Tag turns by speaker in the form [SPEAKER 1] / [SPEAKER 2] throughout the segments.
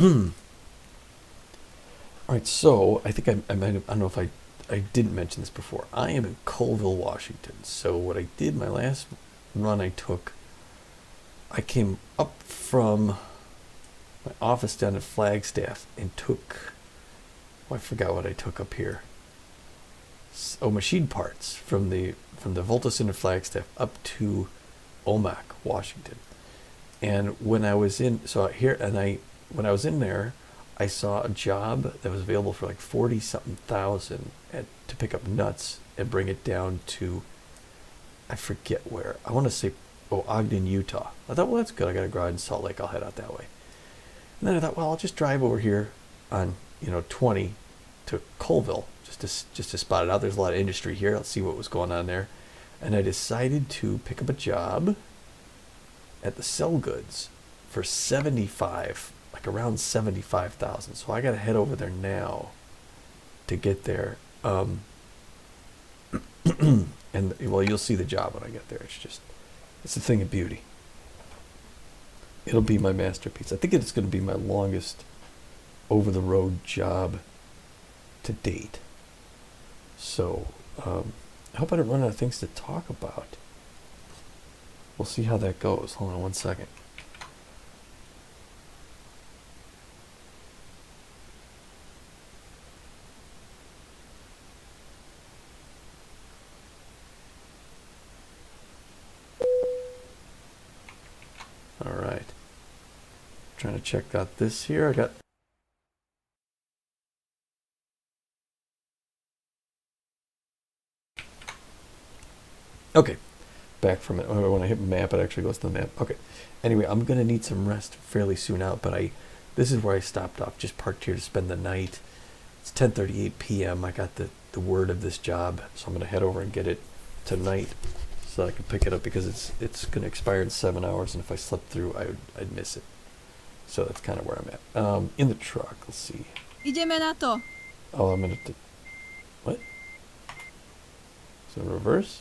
[SPEAKER 1] All right, so I think I might have, I don't know if I didn't mention this before. I am in Colville, Washington. So what I did, my last run I came up from my office down at Flagstaff and took, I forgot what I took up here. Machine parts from the Volta Center Flagstaff up to Omak, Washington. And when I was in, when I was in there, I saw a job that was available for like 40 something thousand to pick up nuts and bring it down to, I forget where. I want to say, Ogden, Utah. I thought, well, that's good. I got to go out in Salt Lake. I'll head out that way. And then I thought, well, I'll just drive over here on 20 to Colville just to spot it out. There's a lot of industry here. Let's see what was going on there. And I decided to pick up a job at the Sell Goods for 75, like around 75,000. So I got to head over there now to get there. And well, you'll see the job when I get there. It's a thing of beauty. It'll be my masterpiece. I think it's going to be my longest over-the-road job to date. So I hope I don't run out of things to talk about. We'll see how that goes. Hold on one second. All right. Trying to check out this here. I got okay. Back from it. When I hit map, it actually goes to the map. Okay. Anyway, I'm gonna need some rest fairly soon out, but this is where I stopped off. Just parked here to spend the night. It's 10:38 p.m. I got the word of this job, so I'm gonna head over and get it tonight, so I can pick it up because it's gonna expire in 7 hours, and if I slept through, I'd miss it. So that's kind of where I'm at. In the truck, let's see. Oh, I'm gonna what? So reverse.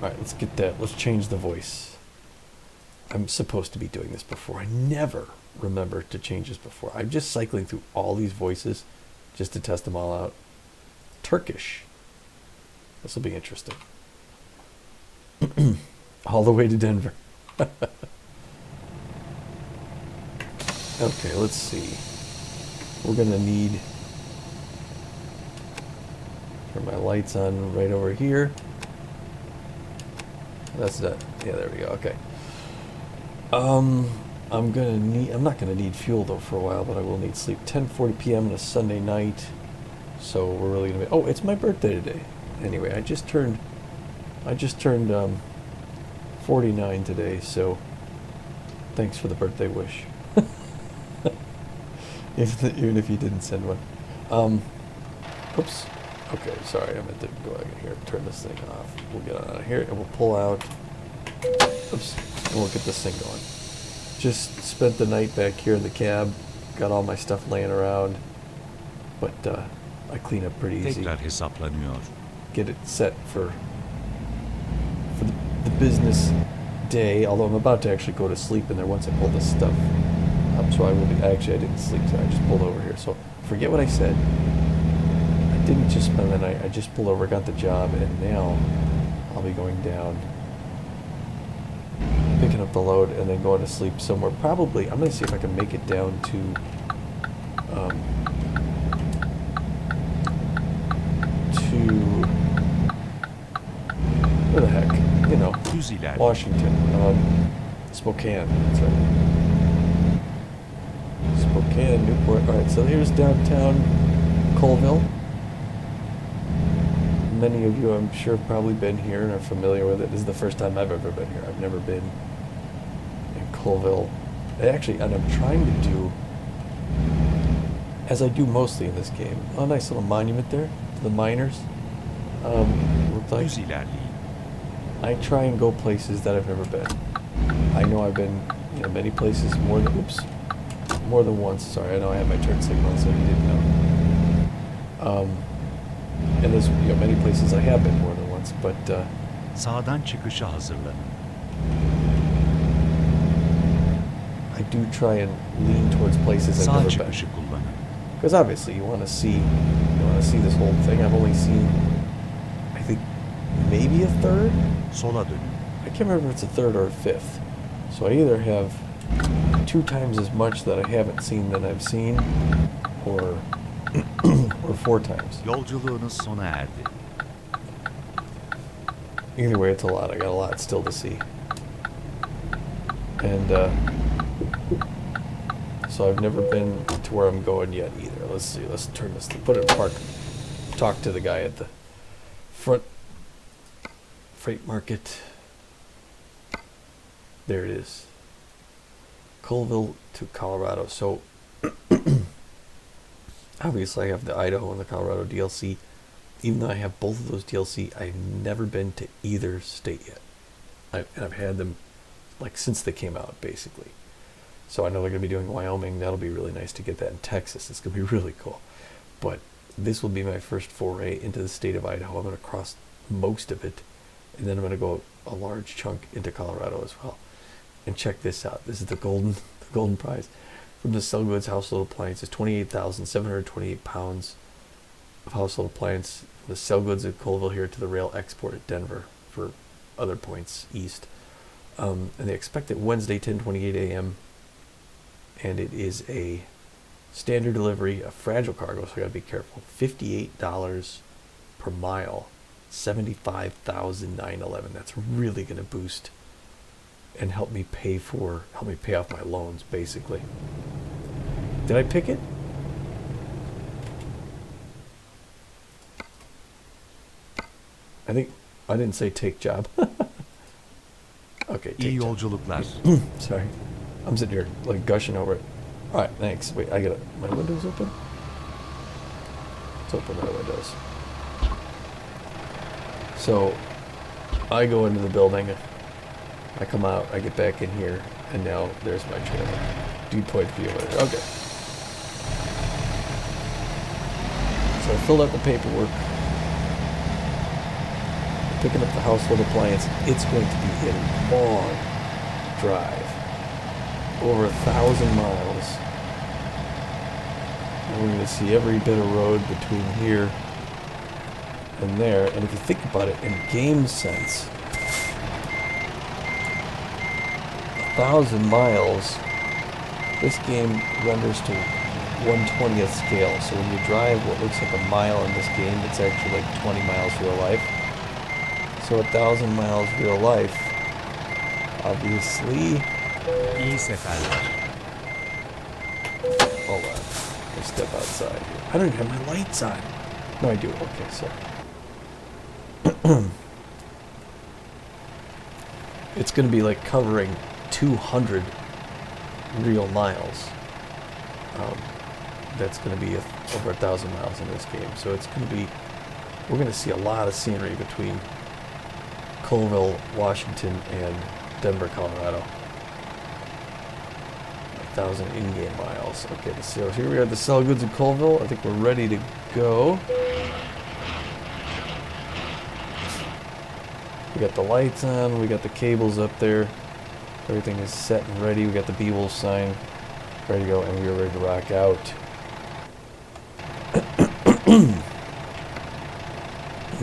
[SPEAKER 1] Alright, let's get that. Let's change the voice. I'm supposed to be doing this before. I never remember to change this before. I'm just cycling through all these voices just to test them all out. Turkish. This will be interesting. All the way to Denver. Okay, let's see. We're going to need... turn my lights on right over here. That's that. Yeah, there we go. Okay. I'm not gonna need fuel though for a while, but I will need sleep. 10:40 p.m. on a Sunday night, so we're really gonna be. Oh, it's my birthday today. Anyway, I just turned 49 today, so thanks for the birthday wish. Even if you didn't send one. Oops. Okay, sorry, I meant to go out here and turn this thing off. We'll get out of here and we'll pull out. Oops, and we'll get this thing going. Just spent the night back here in the cab. Got all my stuff laying around, but I clean up pretty easy. Get it set for the business day. Although I'm about to actually go to sleep in there once I pull this stuff up. So I will be. Actually, I didn't sleep. So I just pulled over here. So forget what I said. Didn't just spend the night. I just pulled over, got the job, and now I'll be going down, picking up the load, and then going to sleep somewhere. Probably, I'm going to see if I can make it down to where the heck, Washington, Spokane. That's right. Spokane, Newport. All right, so here's downtown Colville. Many of you, I'm sure, have probably been here and are familiar with it. This is the first time I've ever been here. I've never been in Colville. And I'm trying to do, as I do mostly in this game, a nice little monument there to the miners. Looks like I try and go places that I've never been. I know I've been, many places more than once. Sorry, I know I had my turn signal, so you didn't know. And there's many places I have been more than once, but
[SPEAKER 2] Sağdan çıkışa hazırlanın.
[SPEAKER 1] I do try and lean towards places I've
[SPEAKER 2] Sağ
[SPEAKER 1] never been.
[SPEAKER 2] çıkışı kullanın.
[SPEAKER 1] Because obviously you want to see this whole thing. I've only seen, I think, maybe a third.
[SPEAKER 2] Sola dönün.
[SPEAKER 1] I can't remember if it's a third or a fifth. So I either have 2 times as much that I haven't seen than I've seen, or or 4 times.
[SPEAKER 2] Yolculuğunuz sona erdi.
[SPEAKER 1] Either way, it's a lot. I got a lot still to see. And so I've never been to where I'm going yet either. Let's see. Let's turn this. Put it in park. Talk to the guy at the front freight market. There it is. Colville to Colorado. So obviously I have the Idaho and the Colorado DLC. Even though I have both of those DLC, I've never been to either state yet. And I've had them like since they came out, basically. So I know they're going to be doing Wyoming. That'll be really nice to get that in Texas. It's going to be really cool. But this will be my first foray into the state of Idaho. I'm going to cross most of it. And then I'm going to go a large chunk into Colorado as well. And check this out. This is the golden prize. From the Sell Goods Household Appliances, 28,728 pounds of household appliance. The Sell Goods at Colville here to the rail export at Denver for other points east. And they expect it Wednesday, 10:28 a.m. And it is a standard delivery, a fragile cargo, so I gotta be careful. $58 per mile, 75,911. That's really gonna boost and help me pay off my loans, basically. Did I pick it? I think I didn't say take job. Okay,
[SPEAKER 2] İyi
[SPEAKER 1] take job.
[SPEAKER 2] yolculuklar.
[SPEAKER 1] Sorry. I'm sitting here like gushing over it. Alright, thanks. Wait, I got my windows open? Let's open my windows. So I go into the building, I come out, I get back in here, and now there's my trailer. Dew point view. Okay. So I filled out the paperwork. Picking up the household appliance. It's going to be a long drive. Over 1,000 miles. And we're going to see every bit of road between here and there. And if you think about it in game sense, 1,000 miles, this game renders to 1/20th scale. So when you drive what looks like a mile in this game, it's actually like 20 miles real life. So 1,000 miles real life, obviously.
[SPEAKER 2] İyi seferler.
[SPEAKER 1] Hold on. Let's step outside here. I don't even have my lights on. No, I do. Okay, so. It's going to be like covering 200 real miles. That's going to be over 1,000 miles in this game. So it's going to be, we're going to see a lot of scenery between Colville, Washington, and Denver, Colorado. 1,000 in-game miles. Okay, so here we are at the Sell Goods in Colville. I think we're ready to go. We got the lights on. We got the cables up there. Everything is set and ready. We got the B-Wolf sign ready to go, and we are ready to rock out.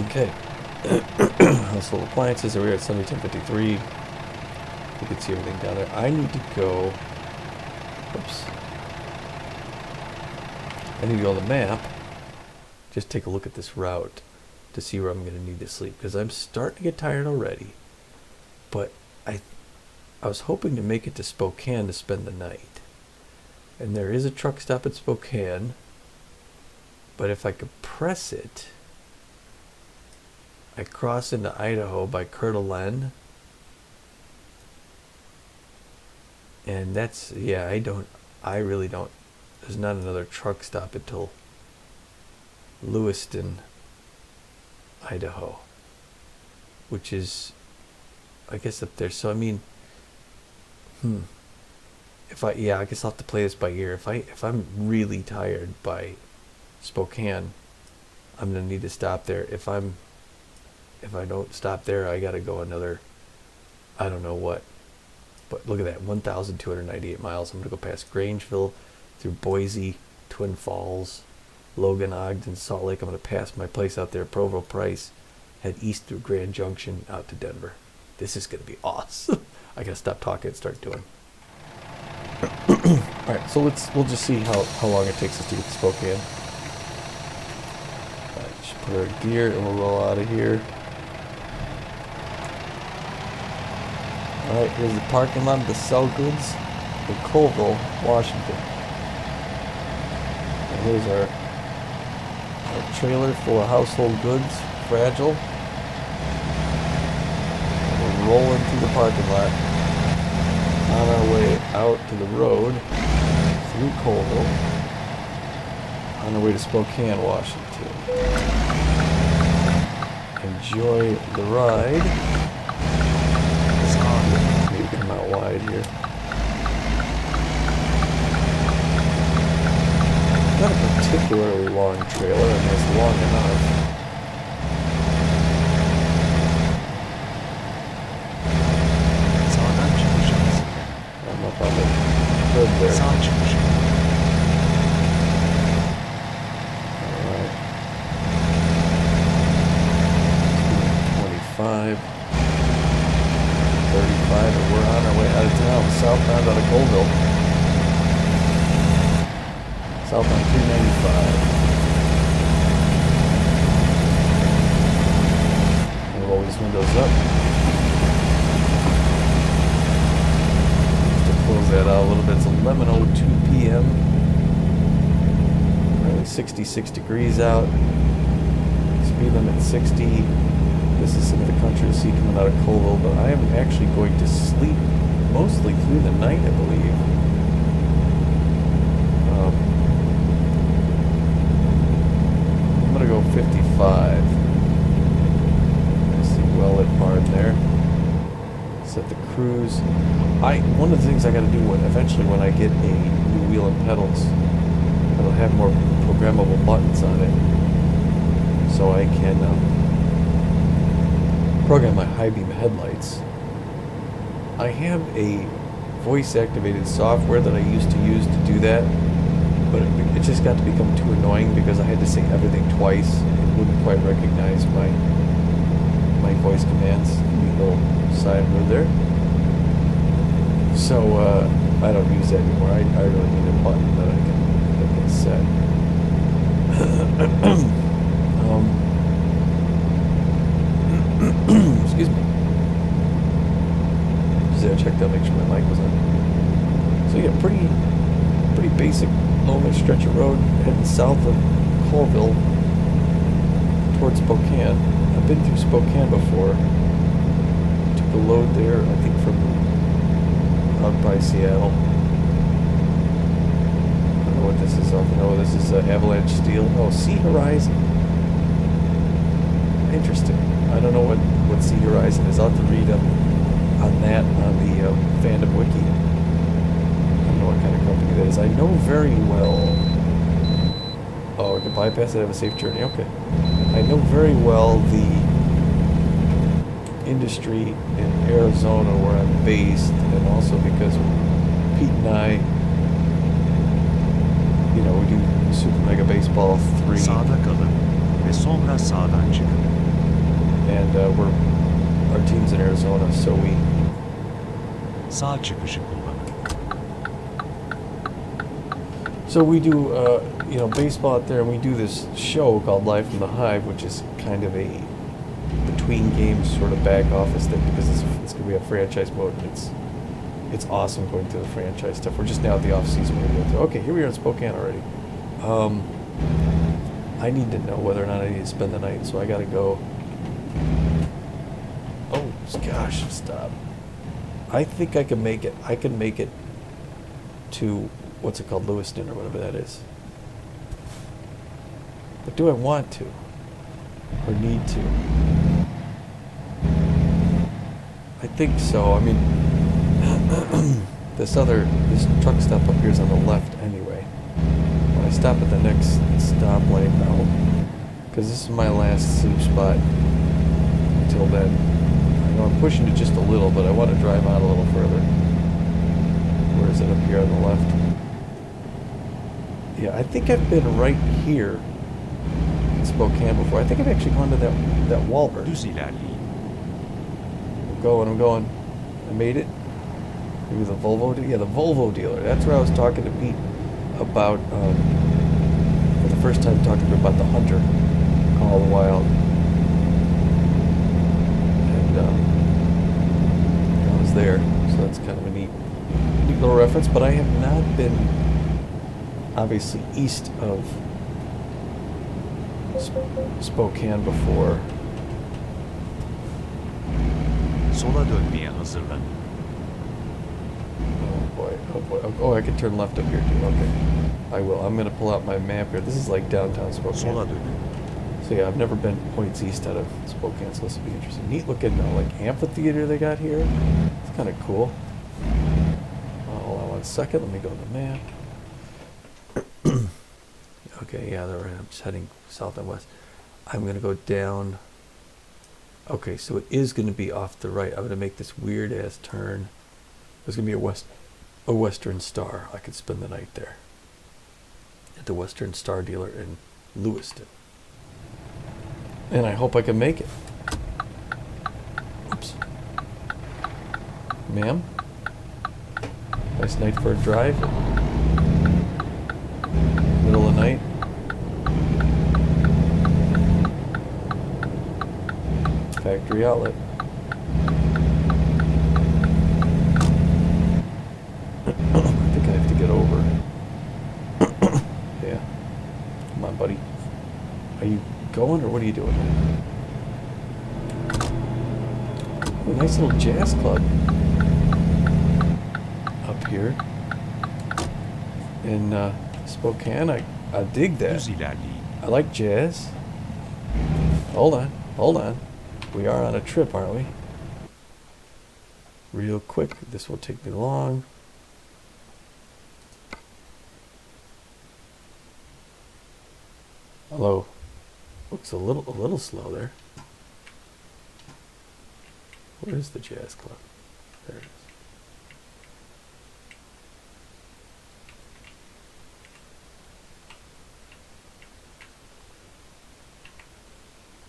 [SPEAKER 1] Okay. Household appliances. We're at 701053. You can see everything down there. I need to go. Oops. I need to go on the map. Just take a look at this route to see where I'm going to need to sleep, because I'm starting to get tired already. But I was hoping to make it to Spokane to spend the night. And there is a truck stop at Spokane. But if I could press it, I cross into Idaho by Coeur d'Alene. And that's, yeah, I really don't, there's not another truck stop until Lewiston, Idaho, which is, I guess, up there. So, I mean, I guess I'll have to play this by ear. If I'm really tired by Spokane, I'm going to need to stop there. If I don't stop there, I got to go another, I don't know what, But look at that, 1,298 miles. I'm going to go past Grangeville, through Boise, Twin Falls, Logan, Ogden, Salt Lake. I'm going to pass my place out there, Provo, Price, head east through Grand Junction out to Denver. This is going to be awesome. I got to stop talking and start doing. All right, so we'll just see how long it takes us to get to Spokane. All right, just put our gear and we'll roll out of here. All right, here's the parking lot of the Sell Goods in Colville, Washington. And here's our trailer full of household goods, Fragile. And we're rolling through the parking lot on our way out to the road through Colville on our way to Spokane, Washington. Enjoy the ride. Maybe come out wide here. Not a particularly long trailer, I mean it's long enough. I'm up on the hood there. Alright. 25, 35, and we're on our way out of town, southbound out of Colville. Southbound 395. And roll these windows up. Just to close that out a little bit, it's 11:02 p.m. Nearly 66 degrees out. Speed limit 60. This is some of the country to see coming out of Colville, but I am actually going to sleep mostly through the night, I believe. I'm going to go 55. I see well at barn there. Set the cruise. One of the things I got to do eventually when I get a new wheel and pedals, it'll have more programmable buttons on it, so I can program my high beam headlights. I have a voice-activated software that I used to use to do that, but it just got to become too annoying because I had to say everything twice. It wouldn't quite recognize my voice commands. Give me a little side move there. So I don't use that anymore. I really need a button that I can set. Excuse me. Just there, check to make sure my mic was on. So yeah, pretty basic low-mid stretch of road heading south of Colville towards Spokane. I've been through Spokane before. Took a load there, I think from out by Seattle. I don't know what this is off. No, this is Avalanche Steel. Oh, Sea Horizon. Interesting. I don't know what Sea Horizon is. I'll have to read up on that on the fandom wiki. I don't know what kind of company that is. I know very well. Oh, I can bypass it. Have a safe journey. Okay. I know very well the industry in Arizona where I'm based, and also because Pete and I, we do Super Mega Baseball 3.
[SPEAKER 2] Sağda kalın ve sonra sağdan çıkın.
[SPEAKER 1] And our team's in Arizona, so
[SPEAKER 2] Sağ çıkışı kullanın.
[SPEAKER 1] So we do, baseball out there, and we do this show called Live from the Hive, which is kind of a between games sort of back office thing because it's going to be a franchise mode, and it's awesome going through the franchise stuff. We're just now at the off season. We're going through. Okay, here we are in Spokane already. I need to know whether or not I need to spend the night, so I got to go. Oh gosh, stop! I think I can make it. I can make it to what's it called, Lewiston or whatever that is. But do I want to or need to? I think so. I mean, this truck stop up here is on the left anyway. When I stop at the next stoplight now, because this is my last sleep spot until then. I know I'm pushing it just a little, but I want to drive out a little further. Where is it? Up here on the left. Yeah, I think I've been right here in Spokane before. I think I've actually gone to that Walmart.
[SPEAKER 2] Düz ilerleyin.
[SPEAKER 1] I'm going. I made it. Maybe the Volvo. Yeah, the Volvo dealer. That's where I was talking to Pete about, for the first time talking to him about the Hunter Call of the Wild. And I was there, so that's kind of a neat little reference. But I have not been, obviously, east of Spokane before.
[SPEAKER 2] Sola dönmeye hazırlanın.
[SPEAKER 1] Oh boy. Oh, I can turn left up here too. Okay. I will. I'm going to pull out my map here. This is like downtown Spokane.
[SPEAKER 2] Sola dönün.
[SPEAKER 1] So yeah, I've never been points east out of Spokane, so this will be interesting. Neat looking like amphitheater they got here. It's kind of cool. Hold on 1 second. Let me go to the map. Okay, yeah, I'm just heading south and west. I'm going to go down. Okay, so it is going to be off the right. I'm going to make this weird ass turn. There's going to be a Western Star. I could spend the night there at the Western Star dealer in Lewiston. And I hope I can make it. Oops. Ma'am? Nice night for a drive. Middle of the night. Factory outlet. I think I have to get over. Yeah. Come on, buddy. Are you going or what are you doing? Oh, nice little jazz club up here in Spokane. I dig that.
[SPEAKER 2] Düz ilerleyin.
[SPEAKER 1] I like jazz. Hold on. We are on a trip, aren't we? Real quick. This won't take me long. Hello. Looks a little slow there. Where is the jazz club? There it is.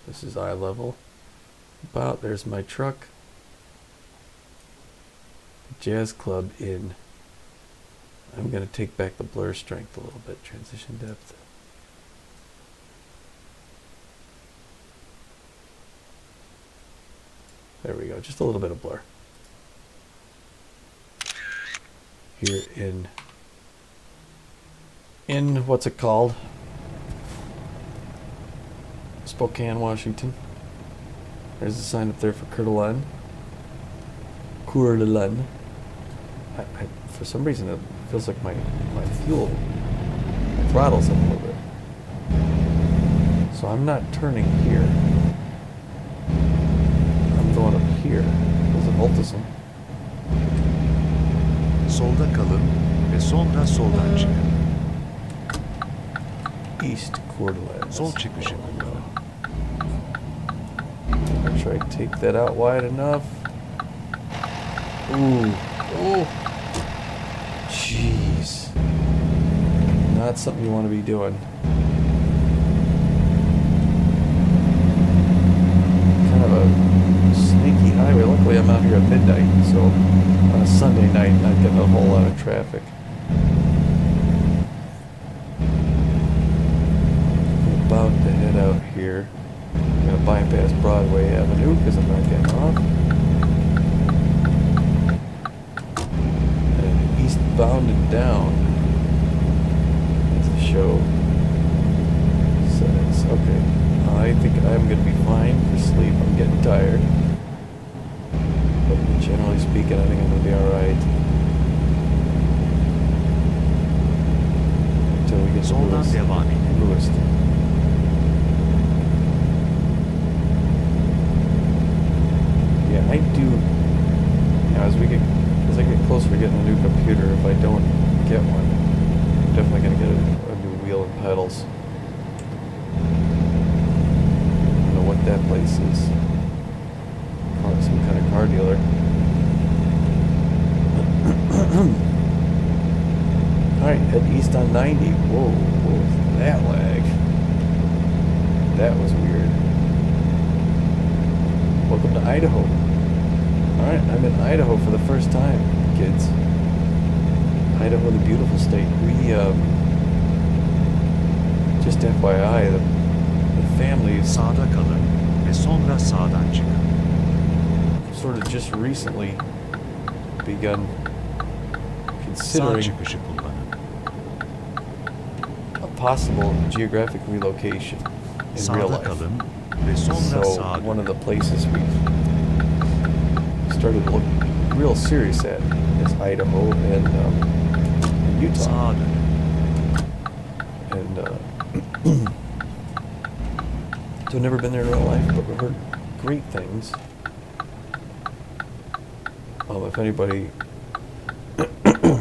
[SPEAKER 1] This is eye level. There's my truck. Jazz club in. I'm going to take back the blur strength a little bit. Transition depth. There we go. Just a little bit of blur. Here in what's it called? Spokane, Washington. There's a sign up there for Coeur d'Alene. Coeur d'Alene. For some reason, it feels like my fuel throttles up a little bit. So I'm not turning here. I'm going up here. There's a Voltism.
[SPEAKER 2] Solda kalın ve sonra soldan çıkın.
[SPEAKER 1] East Coeur d'Alene.
[SPEAKER 2] Sol çıkışı kullanın.
[SPEAKER 1] Make sure I take that out wide enough. Ooh. Oh. Jeez. Not something you want to be doing. Kind of a sneaky highway. Luckily I'm out here at midnight, so on a Sunday night not getting a whole lot of traffic. I'm about to head out here. I'm going to bypass Broadway Avenue because I'm not getting off. And eastbound and down, as the show says. Okay, I think I'm going to be fine for sleep. I'm getting tired. But generally speaking, I think I'm going to be alright. Until we get to
[SPEAKER 2] Soldan devam edin.
[SPEAKER 1] Lewiston. Yeah, I do. You know, as I get closer to getting a new computer, if I don't get one, I'm definitely gonna get a new wheel and pedals. I don't know what that place is. Probably some kind of car dealer. Alright, head east on 90. Whoa, what was that lag? That was weird. Welcome to Idaho. Alright, I'm in Idaho for the first time, kids. Idaho, the beautiful state. We, just FYI, the family
[SPEAKER 2] Sağda kalın ve sonra sağdan çıkın.
[SPEAKER 1] sort of just recently begun
[SPEAKER 2] Sağ
[SPEAKER 1] considering
[SPEAKER 2] çıkışı kullanın.
[SPEAKER 1] a possible geographic relocation in real
[SPEAKER 2] Sağda
[SPEAKER 1] life.
[SPEAKER 2] kalın ve sonra
[SPEAKER 1] So
[SPEAKER 2] sağa
[SPEAKER 1] one
[SPEAKER 2] dönün.
[SPEAKER 1] of the places we've started to look real serious at is Idaho and Utah.
[SPEAKER 2] Sağa dönün.
[SPEAKER 1] And so I've never been there in real life, but we've heard great things. If anybody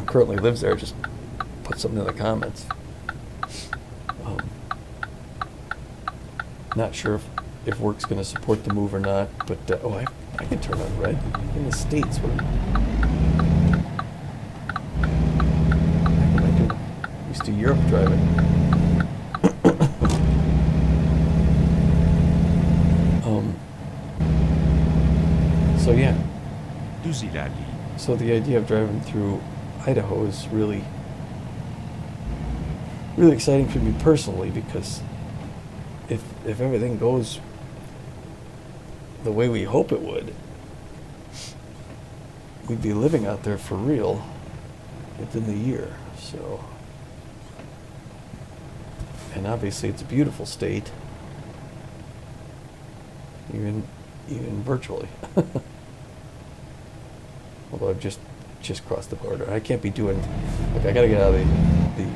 [SPEAKER 1] currently lives there, just put something in the comments. Not sure if work's going to support the move or not, but I can turn on red in the States. What am I doing? Used to Europe driving. So yeah.
[SPEAKER 2] Düz ilerleyin.
[SPEAKER 1] So the idea of driving through Idaho is really, really exciting for me personally, because if everything goes the way we hope it would, we'd be living out there for real within the year. So, and obviously it's a beautiful state, even virtually. Although I've just crossed the border. I can't be doing, like, I gotta get out of the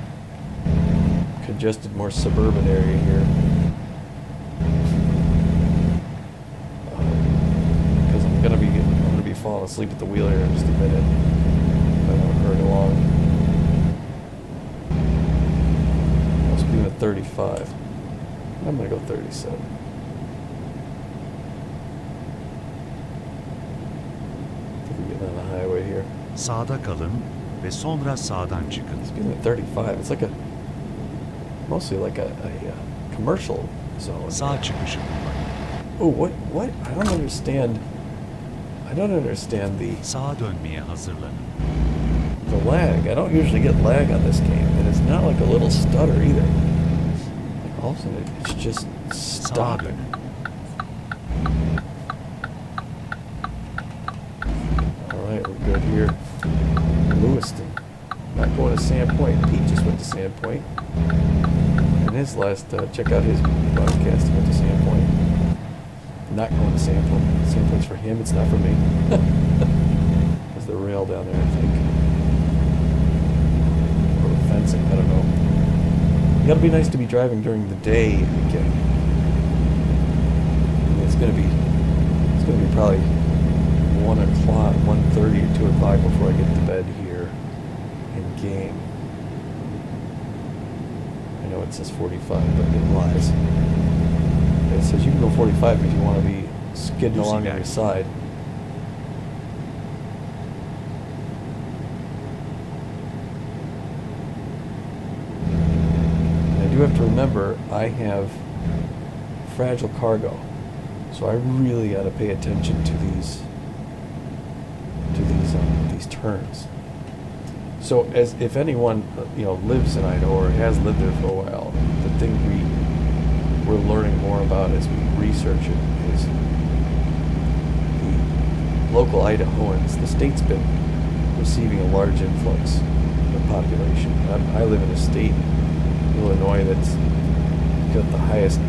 [SPEAKER 1] congested, more suburban area here. Because I'm gonna be falling asleep at the wheel here in just a minute. If I don't hurry along. Must be at 35. I'm gonna go 37. On the highway here.
[SPEAKER 2] Sağda kalın ve sonra sağdan çıkın.
[SPEAKER 1] Speaking of 35, it's like mostly like a commercial zone.
[SPEAKER 2] Sağ çıkışı kullanın.
[SPEAKER 1] Oh, what? I don't understand the
[SPEAKER 2] Sağa dönmeye hazırlanın.
[SPEAKER 1] lag. I don't usually get lag on this game, and it's not like a little stutter either. Like all of a sudden, it's just
[SPEAKER 2] Sağa
[SPEAKER 1] stopping.
[SPEAKER 2] dönün.
[SPEAKER 1] Alright, we're good here. Lewiston. Not going to Sandpoint. Pete just went to Sandpoint. In his last, check out his podcast, he went to Sandpoint. Not going to Sandpoint. Sandpoint's for him, it's not for me. There's the rail down there, I think. Or the fencing, I don't know. You gotta be nice to be driving during the day again. It's gonna be probably 1 o'clock, 1:30 or 2 o'clock before I get to bed here in game. I know it says 45, but it lies. It says you can go 45 if you want to be skidding along on your side. And I do have to remember I have fragile cargo, so I really got to pay attention to these turns. So, as if anyone lives in Idaho or has lived there for a while, the thing we're learning more about as we research it is the local Idahoans. The state's been receiving a large influx of population. I live in a state, Illinois, that's got the highest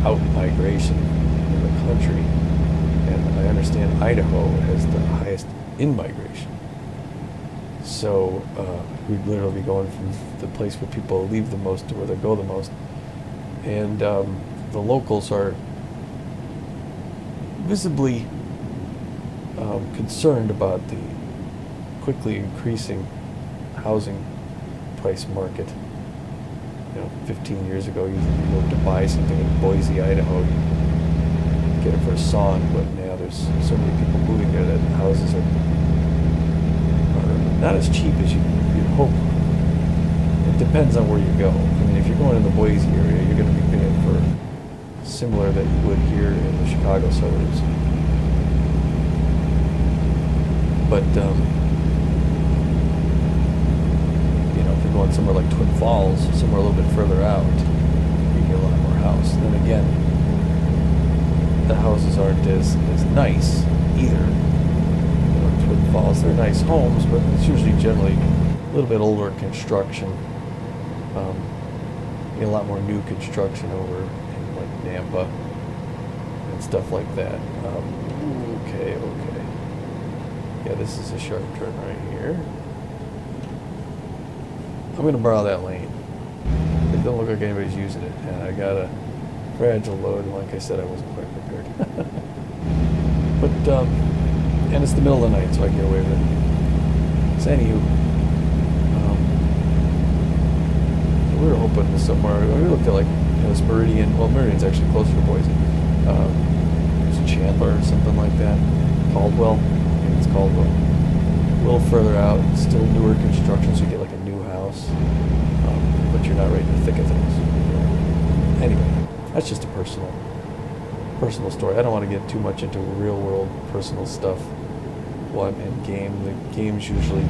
[SPEAKER 1] out migration in the country, and I understand Idaho has the highest in migration. So we'd literally be going from the place where people leave the most to where they go the most. And the locals are visibly concerned about the quickly increasing housing price market. 15 years ago, you were to buy something in Boise, Idaho, you get it for a song, but now there's so many people moving there that houses are not as cheap as you'd hope. depends on where you go. I mean, if you're going in the Boise area, you're going to be paying for similar that you would here in the Chicago suburbs. But you know, if you're going somewhere like Twin Falls, somewhere a little bit further out, you get a lot more house. Then again, the houses aren't as nice either. You know, Twin Falls, they're nice homes, but it's usually generally a little bit older construction. You get a lot more new construction over in like Nampa and stuff like that. Okay. Yeah, this is a sharp turn right here. I'm gonna borrow that lane. It don't look like anybody's using it, and I got a fragile load, and like I said, I wasn't quite prepared. But and it's the middle of the night, so I can get away with it. So anywho, we were hoping somewhere. We looked at like, you know, this Meridian. Well, Meridian's actually closer to Boise. There's a Chandler or something like that. Caldwell. I think it's Caldwell. A little further out, still newer construction, so you get like a new house, but you're not right in the thick of things. Anyway, that's just a personal story. I don't want to get too much into real world personal stuff while I'm in game. The game's usually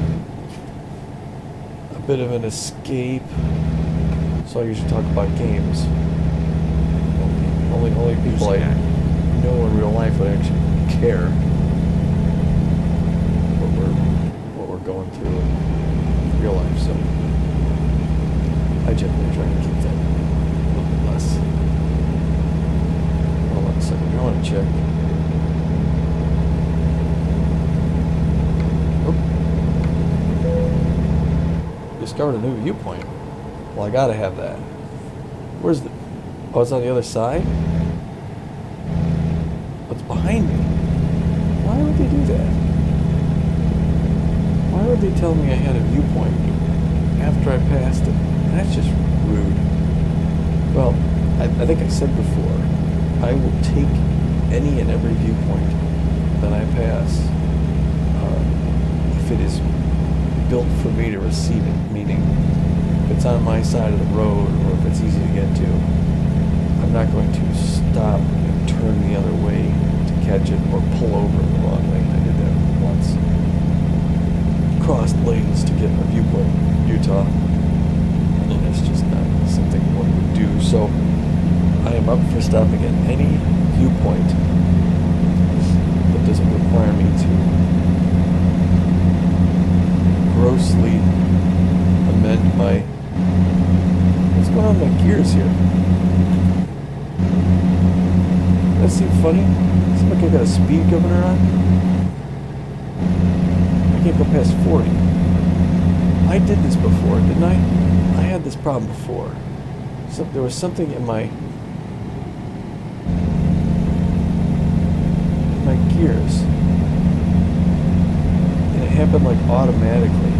[SPEAKER 1] a bit of an escape, so I usually talk about games. Only people I know in real life would actually care what we're going through in real life. So I generally try to keep that a little bit less. Hold on a second. I want to check. Discovered a new viewpoint. Well, I gotta have that. Where's the... Oh, it's on the other side? What's behind me? Why would they do that? Why would they tell me I had a viewpoint after I passed it? That's just rude. Well, I think I said before, I will take any and every viewpoint that I pass if it is built for me to receive it, meaning if it's on my side of the road or if it's easy to get to. I'm not going to stop and turn the other way to catch it or pull over in the wrong lane. I did that once. Crossed lanes to get a viewpoint in Utah. And it's just not something one would do. So I am up for stopping at any viewpoint that doesn't require me to grossly amend my... What's going on with my gears here? That seem funny? Seems like I got a speed governor on. I can't go past 40. I did this before, didn't I? I had this problem before. So there was something in my gears, and it happened like automatically.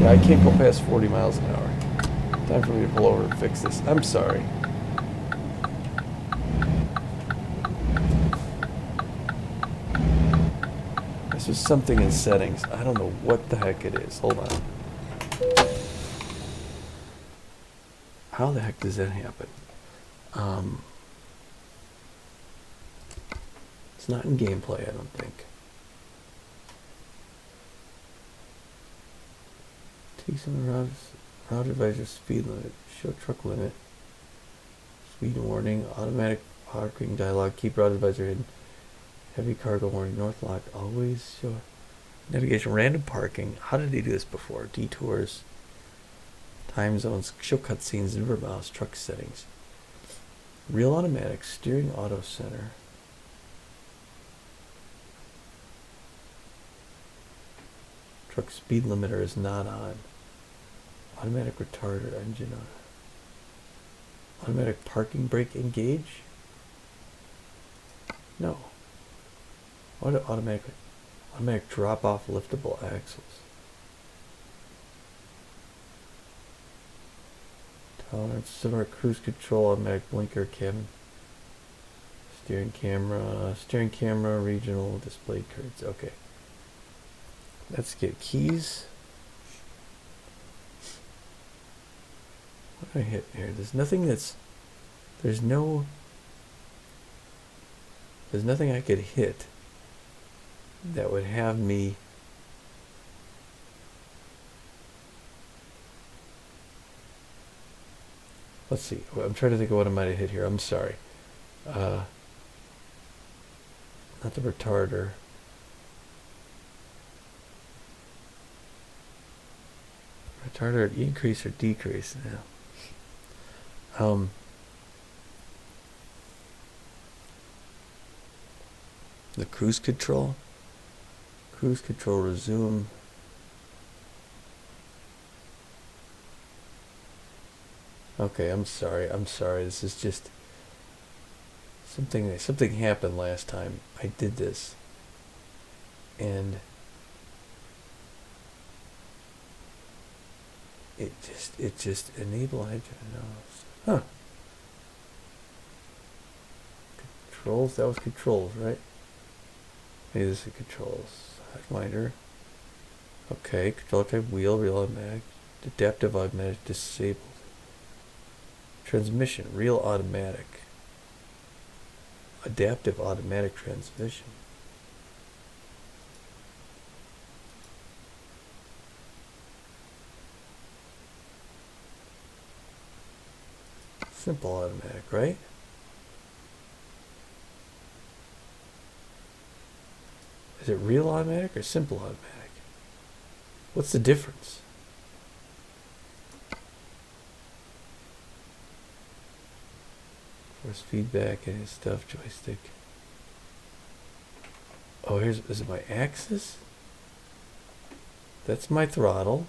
[SPEAKER 1] Yeah, I can't go past 40 miles an hour. Time for me to pull over and fix this. I'm sorry. This was something in settings. I don't know what the heck it is. Hold on. How the heck does that happen? It's not in gameplay, I don't think. Take some route advisor speed limit. Show truck limit. Speed warning. Automatic parking dialog. Keep route advisor hidden. Heavy cargo warning. North lock. Always show navigation. Random parking. How did they do this before? Detours. Time zones. Show cutscenes. Number of miles. Truck settings. Real automatic. Steering auto center. Truck speed limiter is not on. Automatic retarder engine on. Automatic parking brake engage? No. Automatic drop off liftable axles. Tolerance, similar cruise control, automatic blinker, cabin. Steering camera, regional display cards. Okay. Let's get keys. What do I hit here? There's nothing I could hit that would have me let's see. I'm trying to think of what I might have hit here. I'm sorry. Not the retarder. Retarder increase or decrease now. The cruise control resume. Okay, I'm sorry. This is just something happened last time I did this, and it just enable huh. Controls, that was controls, right? Maybe this is controls. Highlighter. Okay, control type wheel, real automatic, adaptive automatic disabled. Transmission, real automatic. Adaptive automatic transmission. Simple automatic, right? Is it real automatic or simple automatic? What's the difference? Force feedback and stuff, joystick. Oh, is it my axis? That's my throttle.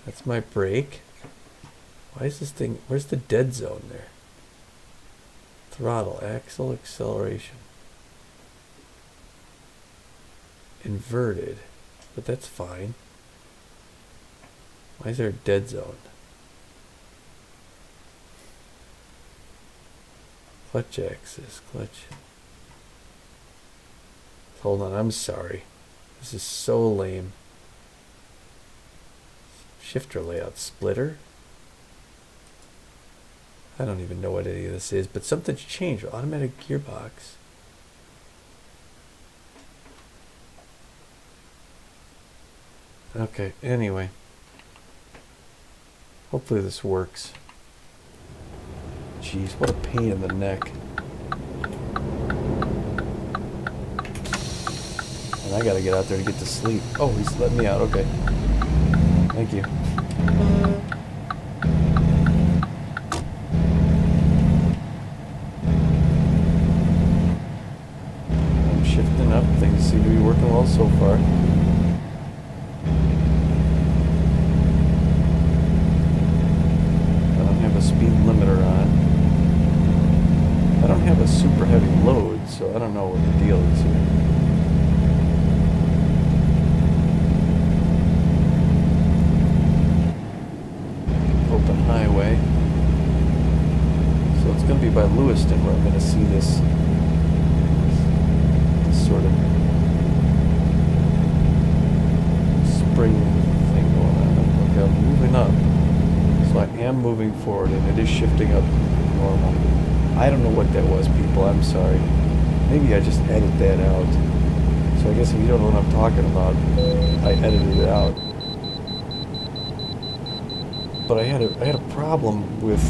[SPEAKER 1] That's my brake. Why is this thing, where's the dead zone there? Throttle, axle, acceleration. Inverted, but that's fine. Why is there a dead zone? Clutch axis, clutch. Hold on, I'm sorry. This is so lame. Shifter layout, splitter. I don't even know what any of this is, but something's changed. Automatic gearbox. Okay, anyway. Hopefully this works. Jeez, what a pain in the neck. And I gotta get out there to get to sleep. Oh, he's letting me out, okay. Thank you. I'm shifting up. Things seem to be working well so far. Speed limiter on. I don't have a super heavy load, so I don't know what the deal is here. Open highway. So it's going to be by Lewiston where I'm going to see this sort of spring thing going on. Okay, I'm moving up. So I am moving forward, and it is shifting up normal. I don't know what that was, people. I'm sorry. Maybe I just edit that out. So I guess if you don't know what I'm talking about, I edited it out. But I had a problem with.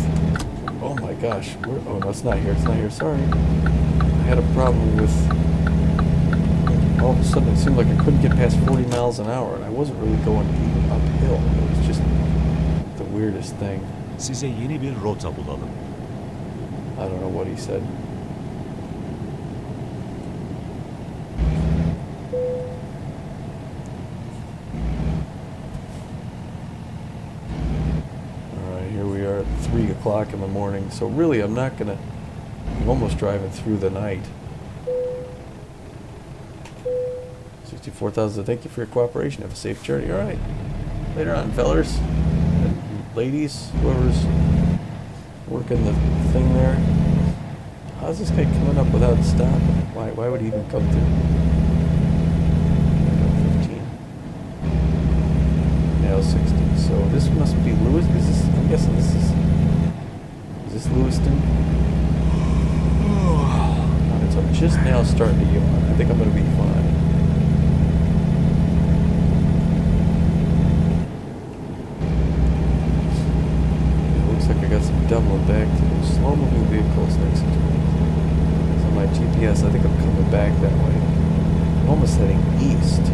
[SPEAKER 1] Oh my gosh! Oh no, it's not here. It's not here. Sorry. I had a problem with. All of a sudden, it seemed like I couldn't get past 40 miles an hour, and I wasn't really going even uphill. It was just the weirdest thing.
[SPEAKER 2] Size yeni bir rota bulalım.
[SPEAKER 1] I don't know what he said. Alright, here we are at 3 o'clock in the morning. So really, I'm almost driving through the night. 64,000, thank you for your cooperation. Have a safe journey. Alright. Later on, fellers. And ladies, whoever's working the thing there. How's this guy coming up without stopping? Why would he even come through? 15. Now 60. So this must be Lewis. Is this? I'm guessing this is. Is this Lewiston? Alright, so I'm just now starting to yawn. I think I'm gonna be fine. Looks like I got some doubling back to do. Slow moving vehicles next to me. So my GPS, I think I'm coming back that way. I'm almost heading east.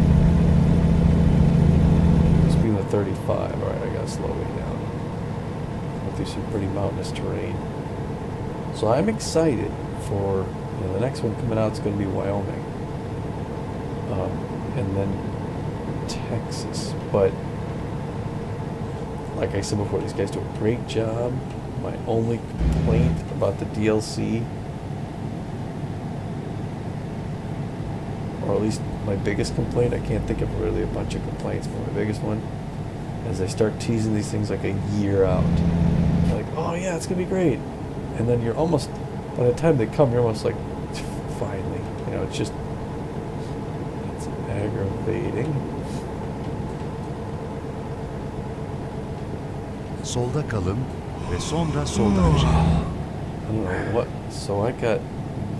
[SPEAKER 1] Speed of 35. Alright, I gotta slow way down. Went through some pretty mountainous terrain. So I'm excited for, you know, the next one coming out is going to be Wyoming. And then Texas. But like I said before, these guys do a great job. My only complaint about the DLC, or at least my biggest complaint, I can't think of really a bunch of complaints, but my biggest one is they start teasing these things like a year out. They're like, oh yeah, it's going to be great. And then you're almost, by the time they come, you're almost like, finally. You know, it's aggravating.
[SPEAKER 2] Solda kalın ve sonra soldan çıkın.
[SPEAKER 1] I don't know what. So I got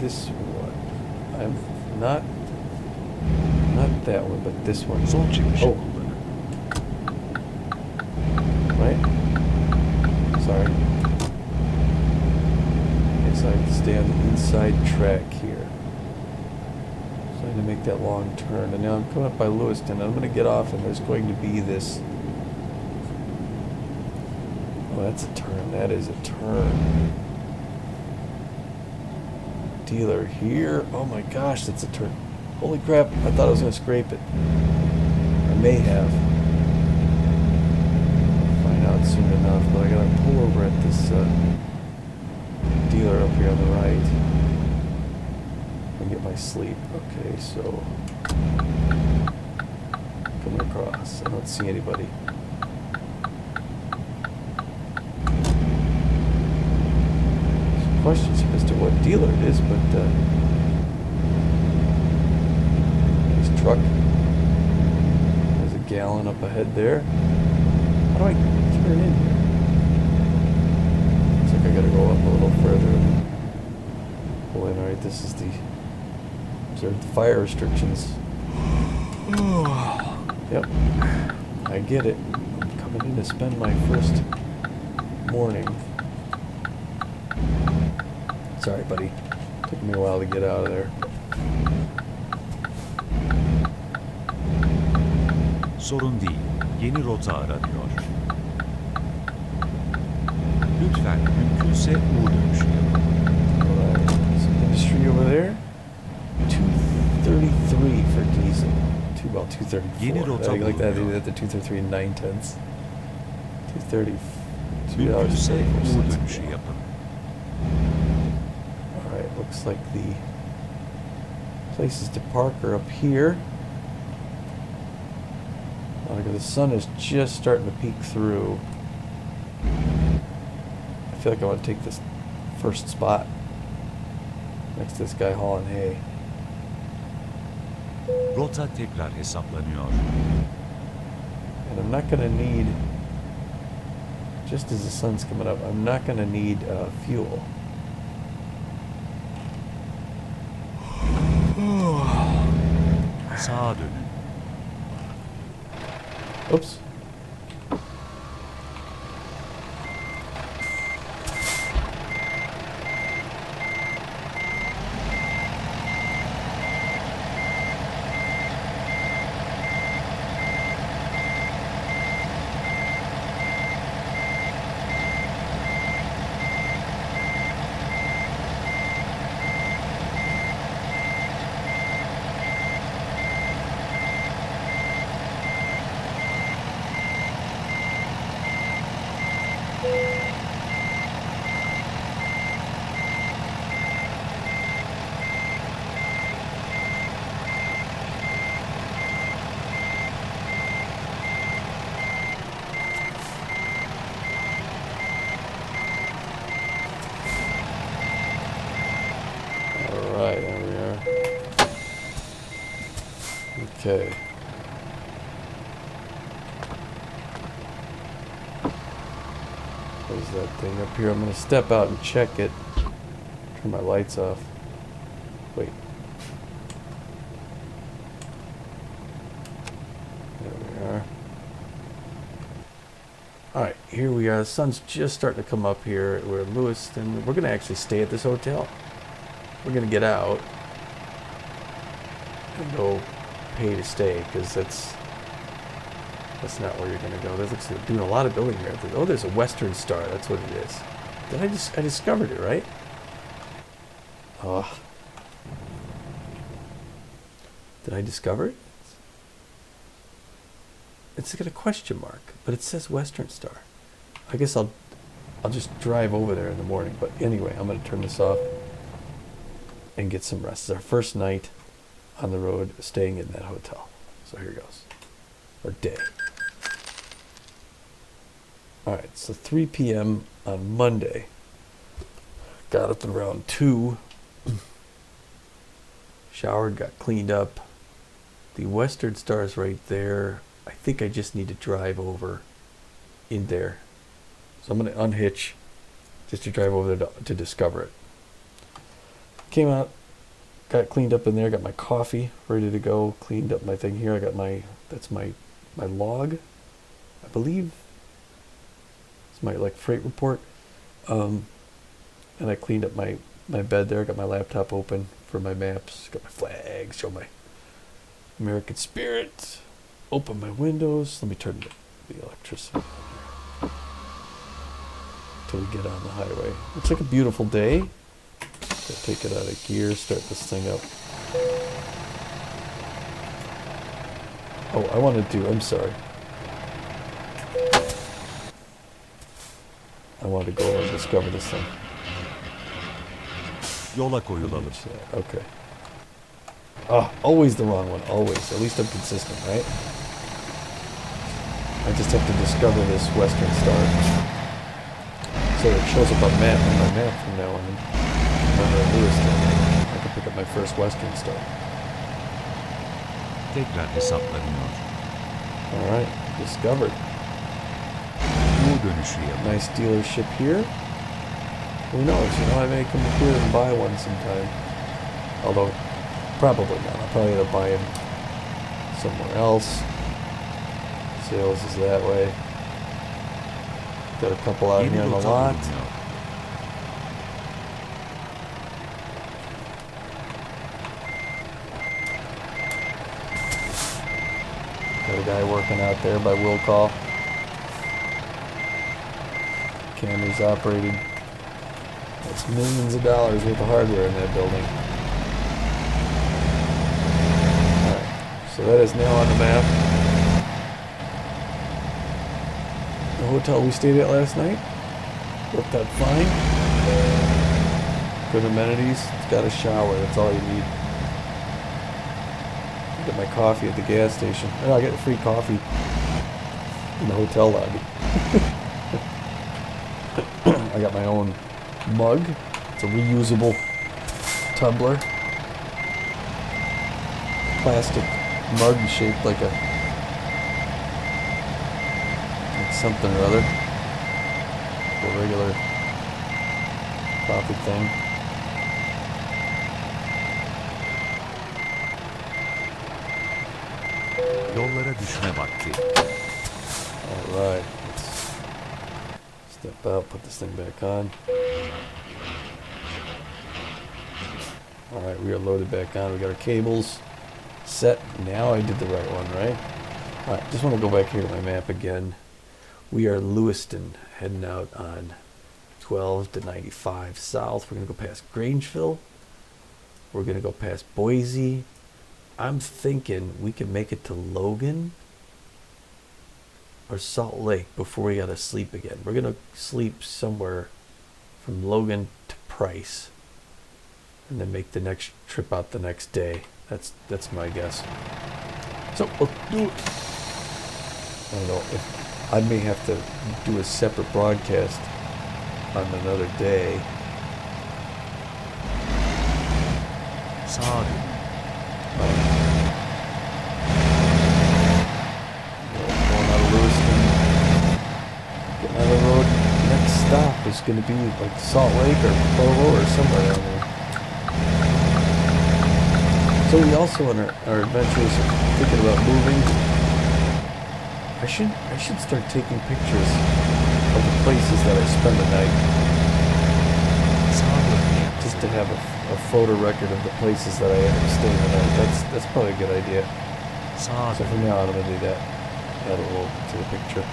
[SPEAKER 1] this one. I'm not that one, but this one.
[SPEAKER 2] Sol çıkışı
[SPEAKER 1] Oh,
[SPEAKER 2] kullanın.
[SPEAKER 1] right? Sorry. Guess I have to stay on the inside track here. So I had to make that long turn, and now I'm coming up by Lewiston. I'm going to get off, and there's going to be this. Oh, that's a turn. That is a turn. Dealer here. Oh my gosh, that's a turn. Holy crap, I thought I was going to scrape it. I may have. I'll find out soon enough, but I got to pull over at this dealer up here on the right and get my sleep. Okay, so coming across. I don't see anybody. Questions as to what dealer it is, but his truck. There's a gallon up ahead there. How do I turn in here? Looks like I gotta go up a little further and pull in. Alright, this is the observe the fire restrictions. Yep, I get it. I'm coming in to spend my first morning. Sorry, buddy. Took me a while to get out of there.
[SPEAKER 2] Sorun değil. Yeni rota aranıyor. Lütfen mümkünse U dönüşü yapın.
[SPEAKER 1] Alright, some industry over there. 233 for diesel. About 234.
[SPEAKER 2] Yeni rota
[SPEAKER 1] Like that, they
[SPEAKER 2] bulunuyor.
[SPEAKER 1] did at the 233 and 9/10. 230.
[SPEAKER 2] Mümkünse U
[SPEAKER 1] $2.34.
[SPEAKER 2] dönüşü yapın.
[SPEAKER 1] Alright, looks like the places to park are up here. Look, the sun is just starting to peek through. I feel like I want to take this first spot next to this guy hauling hay.
[SPEAKER 2] Rota tekrar hesaplanıyor.
[SPEAKER 1] And I'm not going to need, just as the sun's coming up, I'm not going to need fuel.
[SPEAKER 2] Sağa dönün.
[SPEAKER 1] Oops. Alright, there we are. Okay. There's that thing up here. I'm going to step out and check it. Turn my lights off. Wait. There we are. Alright, here we are. The sun's just starting to come up here. We're in Lewiston. We're going to actually stay at this hotel. We're going to get out and go pay to stay, because that's not where you're going to go. That looks like they're doing a lot of building here. Oh, there's a Western Star. That's what it is. I discovered it, right? Oh. Did I discover it? It's got a question mark, but it says Western Star. I guess I'll just drive over there in the morning. But anyway, I'm going to turn this off and get some rest. It's our first night on the road staying in that hotel. So here goes. Or day. Alright, so 3 p.m. on Monday. Got up at around 2. Showered, got cleaned up. The Western Star is right there. I think I just need to drive over in there. So I'm going to unhitch just to drive over there to discover it. Came out, got cleaned up in there, got my coffee ready to go, cleaned up my thing here. I got that's my log, I believe. It's my freight report. And I cleaned up my bed there, got my laptop open for my maps, got my flags, show my American spirit, open my windows. Let me turn the electricity on until we get on the highway. Looks like a beautiful day. Gotta take it out of gear, start this thing up. Oh, I'm sorry. I want to go over and discover this thing.
[SPEAKER 2] Yola koyulalım.
[SPEAKER 1] Okay. Oh, always the wrong one, always. At least I'm consistent, right? I just have to discover this Western Star. So it shows up on my map from now on. When we're in Lewiston, I can pick up my first Western Star.
[SPEAKER 2] Tekrar hesaplanıyor.
[SPEAKER 1] Alright, discovered.
[SPEAKER 2] U dönüşü yapın.
[SPEAKER 1] Nice dealership here. Who knows, I may come here and buy one sometime. Although, probably not. I'll probably end up buying somewhere else. Sales is that way. Got a couple out here on the lot. Got a guy working out there by will call. Camera's operated. That's millions of dollars worth of hardware in that building. Alright, so that is now on the map. The hotel we stayed at last night worked out fine. Good amenities. It's got a shower, that's all you need. I get my coffee at the gas station. Oh, I get free coffee in the hotel lobby. I got my own mug. It's a reusable tumbler. Plastic mug shaped like something or other. A regular coffee thing.
[SPEAKER 2] Yollara düşme vakti.
[SPEAKER 1] Alright, let's step out, put this thing back on. Alright, we are loaded back on. We got our cables set. Now I did the right one, right? Alright, just want to go back here to my map again. We are Lewiston, heading out on 12 to 95 south. We're going to go past Grangeville. We're going to go past Boise. I'm thinking we can make it to Logan or Salt Lake before we got to sleep again. We're going to sleep somewhere from Logan to Price and then make the next trip out the next day. That's my guess. So we'll do it. I don't know if I may have to do a separate broadcast on another day.
[SPEAKER 2] 사드,
[SPEAKER 1] Going out of Lewiston. Getting out of the road. Next stop is going to be like Salt Lake or Provo or somewhere down there. So we also on our adventures are thinking about moving. I should start taking pictures of the places that I spend the night.
[SPEAKER 2] 사드,
[SPEAKER 1] Just to have a photo record of the places that I end up staying the night. That's probably a good idea. So
[SPEAKER 2] 사드,
[SPEAKER 1] from now on I'm gonna do that. Add a little to the picture.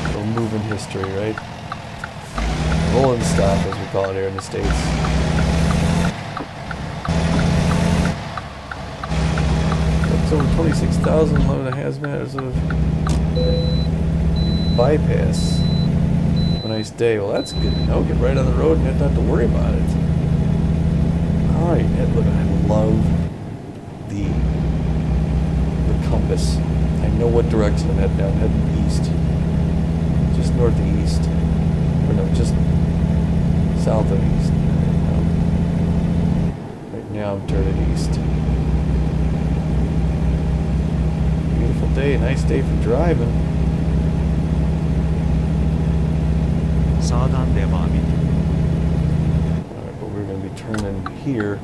[SPEAKER 1] A little moving history, right? Rolling stop, as we call it here in the States. That's over 26,000, load of hazmat, sort of bypass. A nice day. Well, that's good to know. Get right on the road and not have to worry about it. Alright, look, I love the compass. I know what direction I'm heading now. I'm heading east. Just north of east. Or no, just south of east. Right now I'm turning east. Beautiful day, nice day for driving.
[SPEAKER 2] 4단 대마입니다.
[SPEAKER 1] Alright, but we're going to be turning here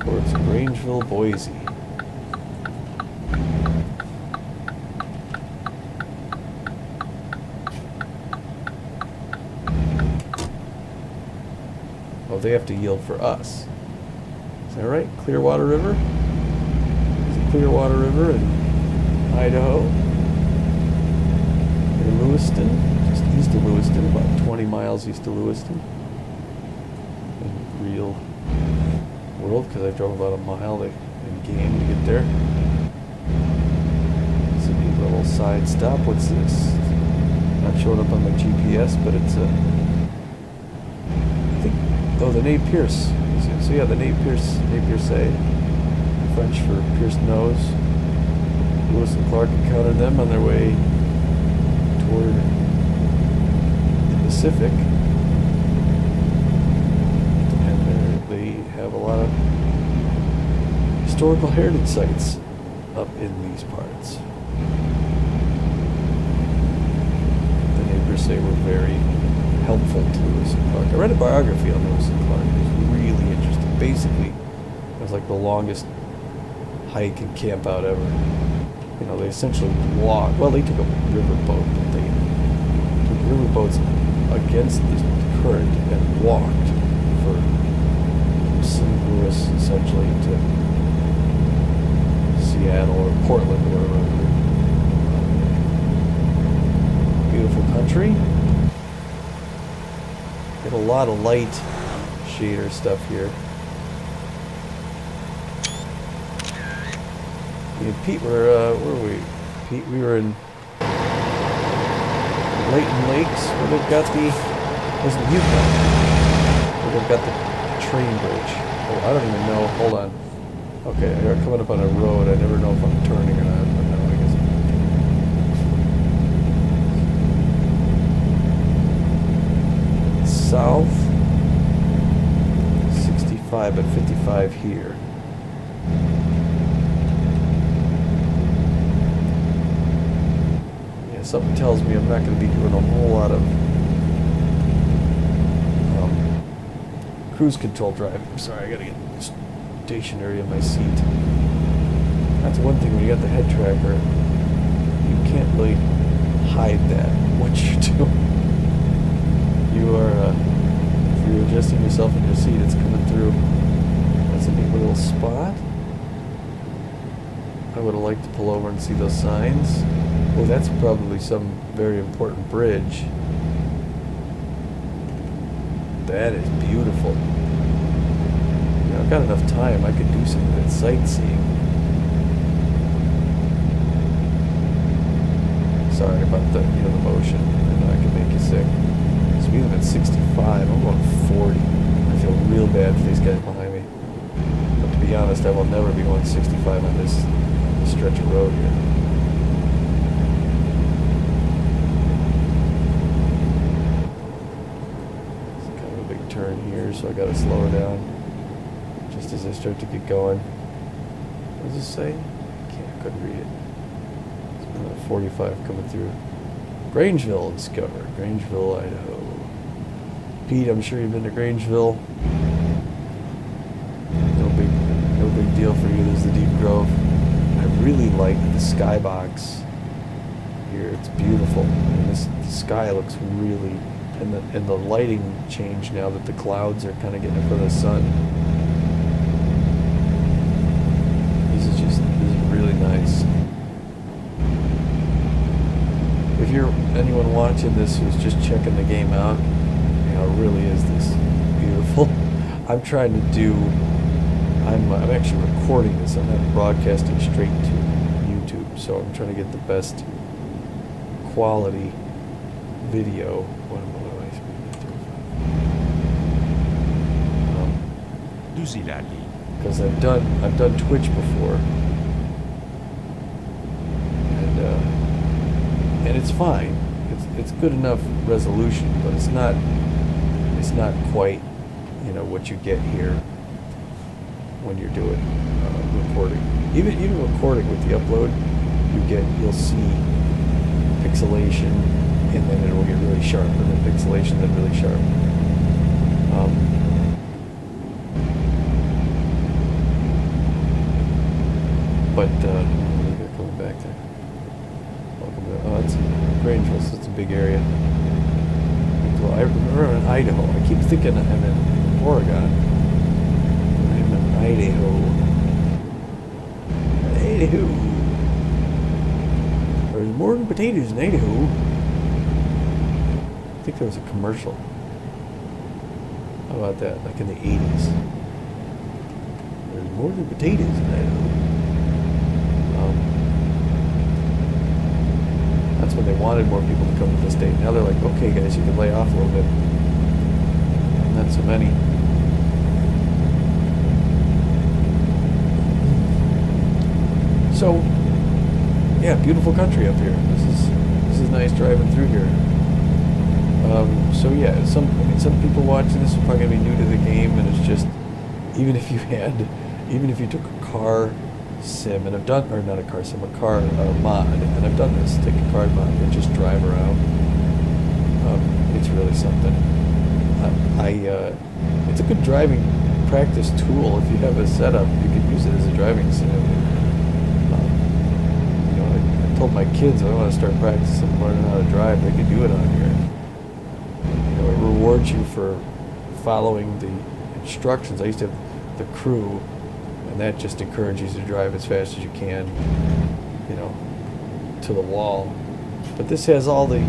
[SPEAKER 1] towards Grangeville, Boise. Oh, they have to yield for us. Is that right? Clearwater River? Is it Clearwater River in Idaho? In Lewiston? Just east of Lewiston, about 20 miles east of Lewiston. In real world, because I drove about a mile in game to get there. It's a neat little side stop. What's this? Not showing up on my GPS, but it's a... Oh, the Nate Pierce. So yeah, the Nate Pierce, French for pierced nose. Lewis and Clark encountered them on their way toward the Pacific. And they have a lot of historical heritage sites up in these parts. The neighbors say were very helpful to Lewis and Clark. I read a biography on Lewis and Clark. It was really interesting. Basically, it was like the longest hike and camp out ever. You know, they essentially walked. Well, they took a riverboat, but they took riverboats against the current and walked from St. Louis essentially to Seattle or Portland or wherever. Beautiful country. Get a lot of light shader stuff here. Me and Pete were, where were we? Pete, we were in Layton Lakes, where they've got the, was it Yukon? Where they've got the train bridge. Oh, I don't even know, hold on. Okay, I'm coming up on a road, I never know if I'm turning or not, but no, I guess. South, 65, but 55 here. Yeah, something tells me I'm not going to be doing a whole lot of cruise control driving. I'm sorry, I got to get stationary in my seat. That's one thing when you got the head tracker, you can't really hide that, what you're doing. You are, if you're adjusting yourself in your seat, it's coming through. That's a neat little spot. I would have liked to pull over and see those signs. Oh, that's probably some very important bridge. That is beautiful. You know, I've got enough time. I could do some of that sightseeing. Sorry about the, the motion. I know I can make you sick. Speed limit 65. I'm going 40. I feel real bad for these guys behind me. But to be honest, I will never be going 65 on this stretch of road here. It's kind turn here, so I gotta slow her down just as I start to get going. What does this say? I couldn't read it. It's 45 coming through. Grangeville discovered. Grangeville, Idaho. Pete, I'm sure you've been to Grangeville. No big deal for you. There's the Deep Grove. I really like the skybox here. It's beautiful. And the sky looks really, and the lighting change now that the clouds are kind of getting in front of the sun. This is really nice. If you're anyone watching this who's just checking the game out, really is this beautiful. I'm trying to do. I'm actually recording this. I'm not broadcasting straight to YouTube, so I'm trying to get the best quality video. What am I
[SPEAKER 2] Düz ilerleyin.
[SPEAKER 1] Because I've done Twitch before, and it's fine. It's good enough resolution, but it's not quite, what you get here when you're doing recording. Even recording with the upload, you'll see pixelation, and then it'll get really sharp, and then pixelation, then really sharp. Coming back there. Welcome to, oh, it's Grangeville, so it's a big area. I remember in Idaho. I keep thinking I'm in Oregon. I'm in Idaho. Idaho. There's more than potatoes in Idaho. I think there was a commercial. How about that? Like in the 80s. There's more than potatoes in Idaho. That's when they wanted more people to come to the state. Now they're like, okay, guys, you can lay off a little bit. Not so many. So, yeah, beautiful country up here. This is nice driving through here. So yeah, some people watching this are probably gonna be new to the game, and it's just even if you took a car sim, and I've done, or not a car sim, a car mod, and I've done this, take a car mod and just drive around. It's really something. It's a good driving practice tool. If you have a setup, you could use it as a driving simulator. I told my kids I want to start practicing learning how to drive. They could do it on here. It rewards you for following the instructions. I used to have the crew, and that just encourages you to drive as fast as you can, to the wall. But this has all the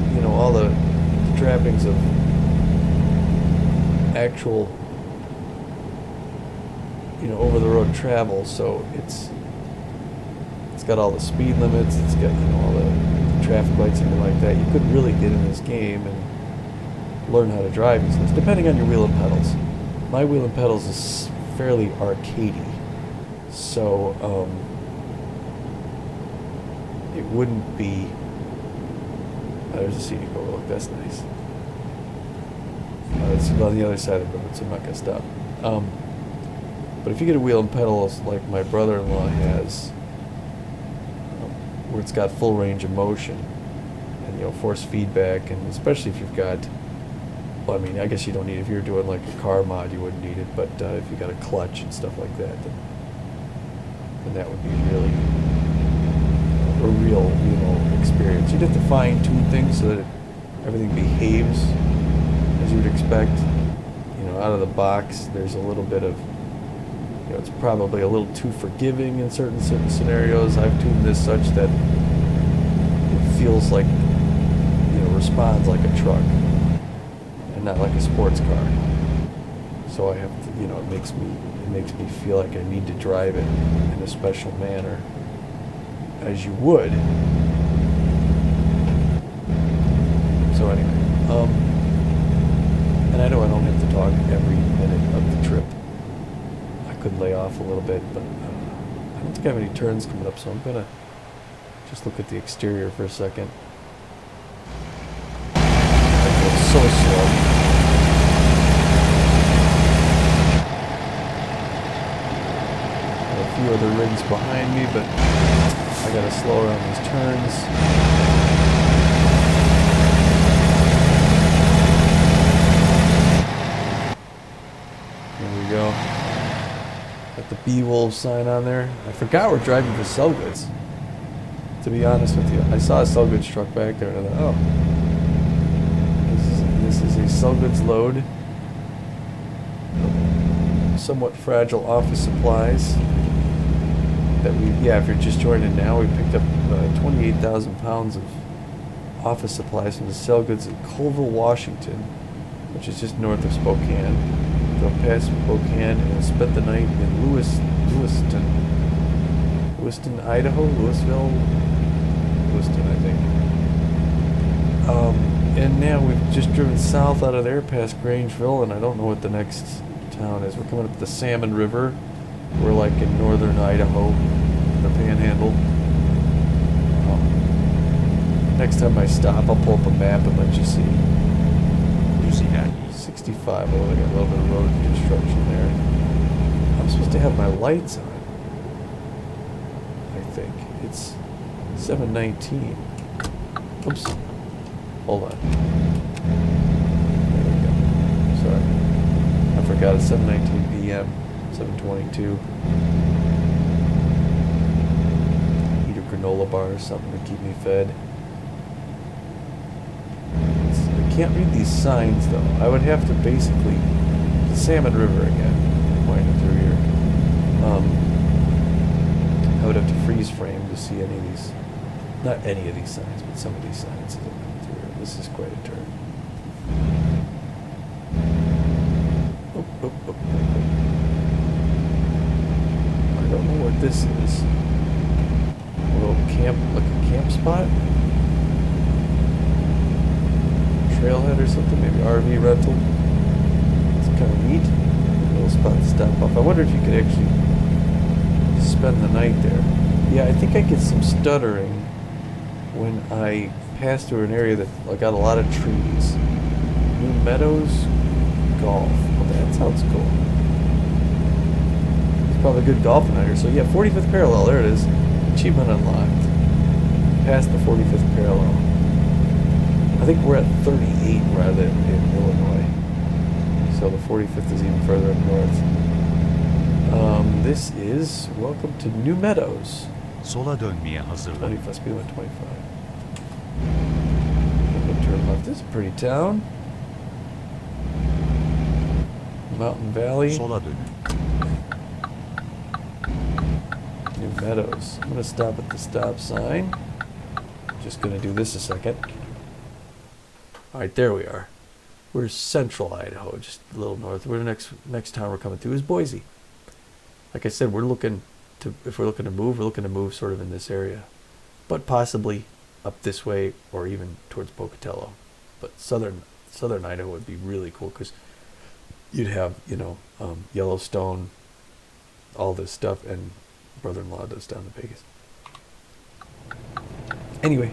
[SPEAKER 1] trappings of actual, over-the-road travel. So it's got all the speed limits. It's got all the traffic lights and like that. You could really get in this game and learn how to drive these things, depending on your wheel and pedals. My wheel and pedals is fairly arcadey. So, it wouldn't be. There's a scenic overlook. That's nice. It's on the other side of the road, so I'm not gonna stop. But if you get a wheel and pedals like my brother-in-law has, where it's got full range of motion and force feedback, and especially if you've got. Well, I mean, I guess you don't need. If you're doing like a car mod, you wouldn't need it. But if you got a clutch and stuff like that, then that would be really a real, experience. You'd have to fine-tune things so that everything behaves as you would expect. Out of the box, there's a little bit of, it's probably a little too forgiving in certain scenarios. I've tuned this such that it feels like, responds like a truck and not like a sports car. So I have to, it makes me feel like I need to drive it in a special manner, as you would. So anyway, and I know I don't have to talk every minute of the trip. I could lay off a little bit, but I don't think I have any turns coming up, so I'm gonna just look at the exterior for a second. I feel so slow. other rigs behind me, but I gotta slow around these turns. Here we go. Got the B-Wolf sign on there. I forgot we're driving for sell goods. To be honest with you, I saw a sell goods truck back there, and I thought, oh, this is a sell goods load. Somewhat fragile office supplies that if you're just joining now, we picked up 28,000 pounds of office supplies from the sell goods in Colville, Washington, which is just north of Spokane. Drove past Spokane and spent the night in Lewiston, Idaho, Lewiston, I think. And now we've just driven south out of there past Grangeville, and I don't know what the next town is. We're coming up the Salmon River. We're like in northern Idaho, the Panhandle. Next time I stop, I'll pull up a map and let you see. 65. Oh, I got a little bit of road construction there. I'm supposed to have my lights on. I think it's 7:19. Oops. Hold on. There we go. Sorry. I forgot it's 7:19 p.m. 7:22. Eat a granola bar or something to keep me fed. I can't read these signs though. I would have to basically Salmon River again, winding through here. I would have to freeze frame to see any of these, not any of these signs, but some of these signs as I come through here. This is quite a turn. I don't know what this is. A little camp, like a camp spot? Trailhead or something, maybe RV rental. It's kind of neat. A little spot to stop off. I wonder if you could actually spend the night there. Yeah, I think I get some stuttering when I pass through an area that got a lot of trees. New Meadows Golf. Well, that sounds cool. It's probably a good golfing out here. So yeah, 45th parallel. There it is. Achievement unlocked. Past the 45th parallel. I think we're at 38 rather in Illinois. So the 45th is even further up north. This is welcome to New Meadows.
[SPEAKER 2] Sola dönmeye hazırlan.
[SPEAKER 1] 25, speed limit 25. Turn left. This is a pretty town. Mountain Valley.
[SPEAKER 2] Sola dönün.
[SPEAKER 1] New Meadows. I'm going to stop at the stop sign. Just going to do this a second. Alright, there we are. We're central Idaho, just a little north. We're the next town we're coming to is Boise. Like I said, if we're looking to move, we're looking to move sort of in this area. But possibly up this way or even towards Pocatello. But southern Idaho would be really cool because you'd have, Yellowstone, all this stuff, and brother-in-law does down in Vegas. Anyway,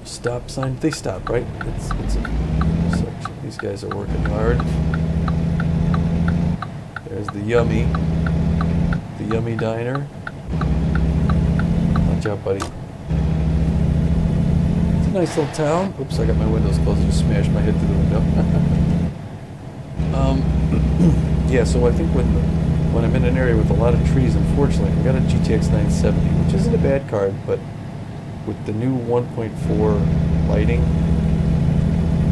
[SPEAKER 1] stop sign. They stop, right? It's a section. These guys are working hard. There's the Yummy Diner. Watch out, buddy. It's a nice little town. Oops, I got my windows closed. I just smashed my head through the window. Yeah, so I think when I'm in an area with a lot of trees, unfortunately, I got a GTX 970, which isn't a bad card, but with the new 1.4 lighting,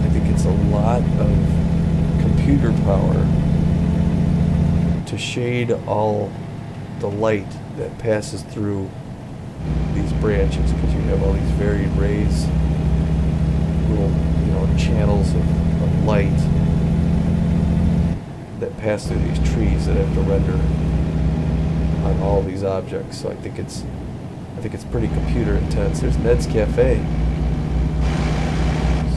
[SPEAKER 1] I think it's a lot of computer power to shade all the light that passes through these branches, because you have all these varied rays, little channels of light that pass through these trees that have to render on all these objects. So I think it's pretty computer intense. There's Ned's Cafe.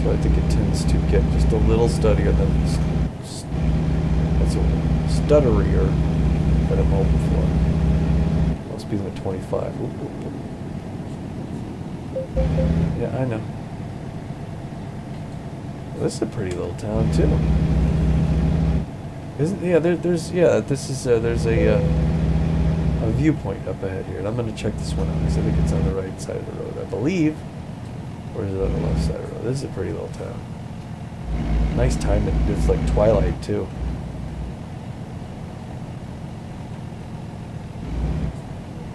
[SPEAKER 1] So I think it tends to get just a little stuttier than stutterier that I'm hoping for. I'll speed limit 25. Oop, oop, oop. Yeah, I know. Well, this is a pretty little town too. Isn't? Yeah, there's a viewpoint up ahead here, and I'm going to check this one out because I think it's on the right side of the road, I believe. Or is it on the left side of the road? This is a pretty little town. Nice time. It's like twilight too.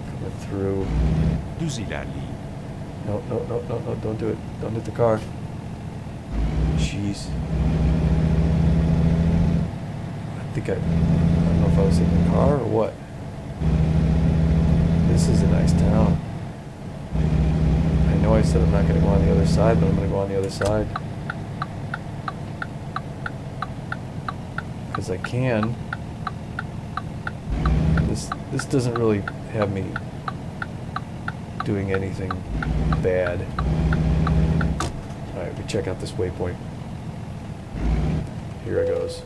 [SPEAKER 1] Coming through.
[SPEAKER 2] Düz ilerleyin.
[SPEAKER 1] No, don't do it. Don't hit the car. Jeez. I don't know if I was hitting the car or what. This is a nice town. I know I said I'm not going to go on the other side, but I'm going to go on the other side. Because I can. This doesn't really have me doing anything bad. Alright, we check out this waypoint. Here it goes.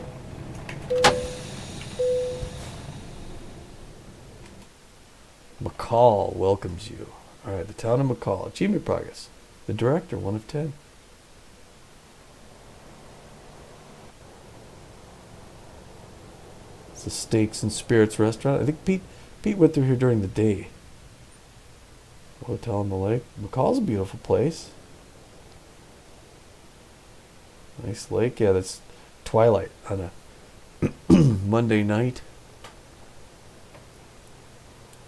[SPEAKER 1] McCall welcomes you. Alright, the town of McCall. Achievement progress. The director, 1 of 10. It's a Steaks and Spirits restaurant. I think Pete went through here during the day. Hotel on the lake. McCall's a beautiful place. Nice lake. Yeah, that's twilight on a Monday night.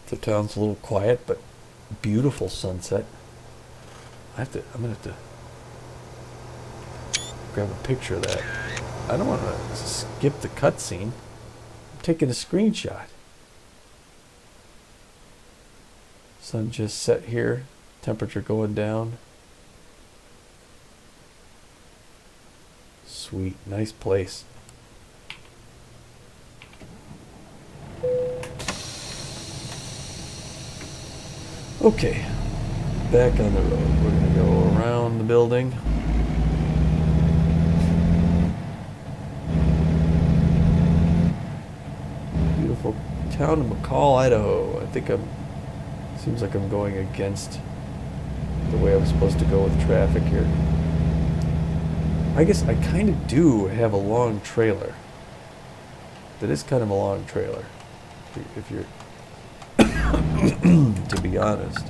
[SPEAKER 1] The town's a little quiet, but beautiful sunset. I'm gonna have to grab a picture of that. I don't want to skip the cutscene. I'm taking a screenshot. Sun just set here. Temperature going down. Sweet, nice place. Okay, back on the road. We're gonna go around the building. Beautiful town of McCall, Idaho. I think seems like I'm going against the way I'm supposed to go with traffic here. I guess I kind of do have a long trailer. That is kind of a long trailer, if you're to be honest.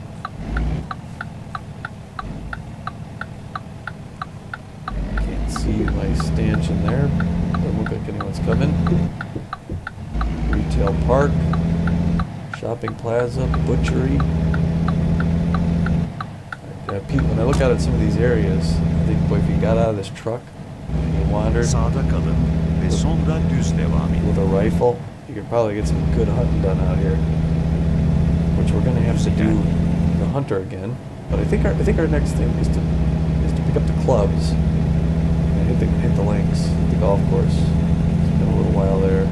[SPEAKER 1] Can't see my stanchion there. Doesn't look like anyone's coming. Retail park, shopping plaza, butchery. Pete, when I look out at some of these areas, I think, boy, if you got out of this truck and you wandered
[SPEAKER 2] Sağda kalın ve sonra düz devam edin.
[SPEAKER 1] with a rifle, you could probably get some good hunting done out here. Which we're gonna have to do the hunter again. But I think our next thing is to pick up the clubs and hit the links, hit the golf course. It's been a little while there.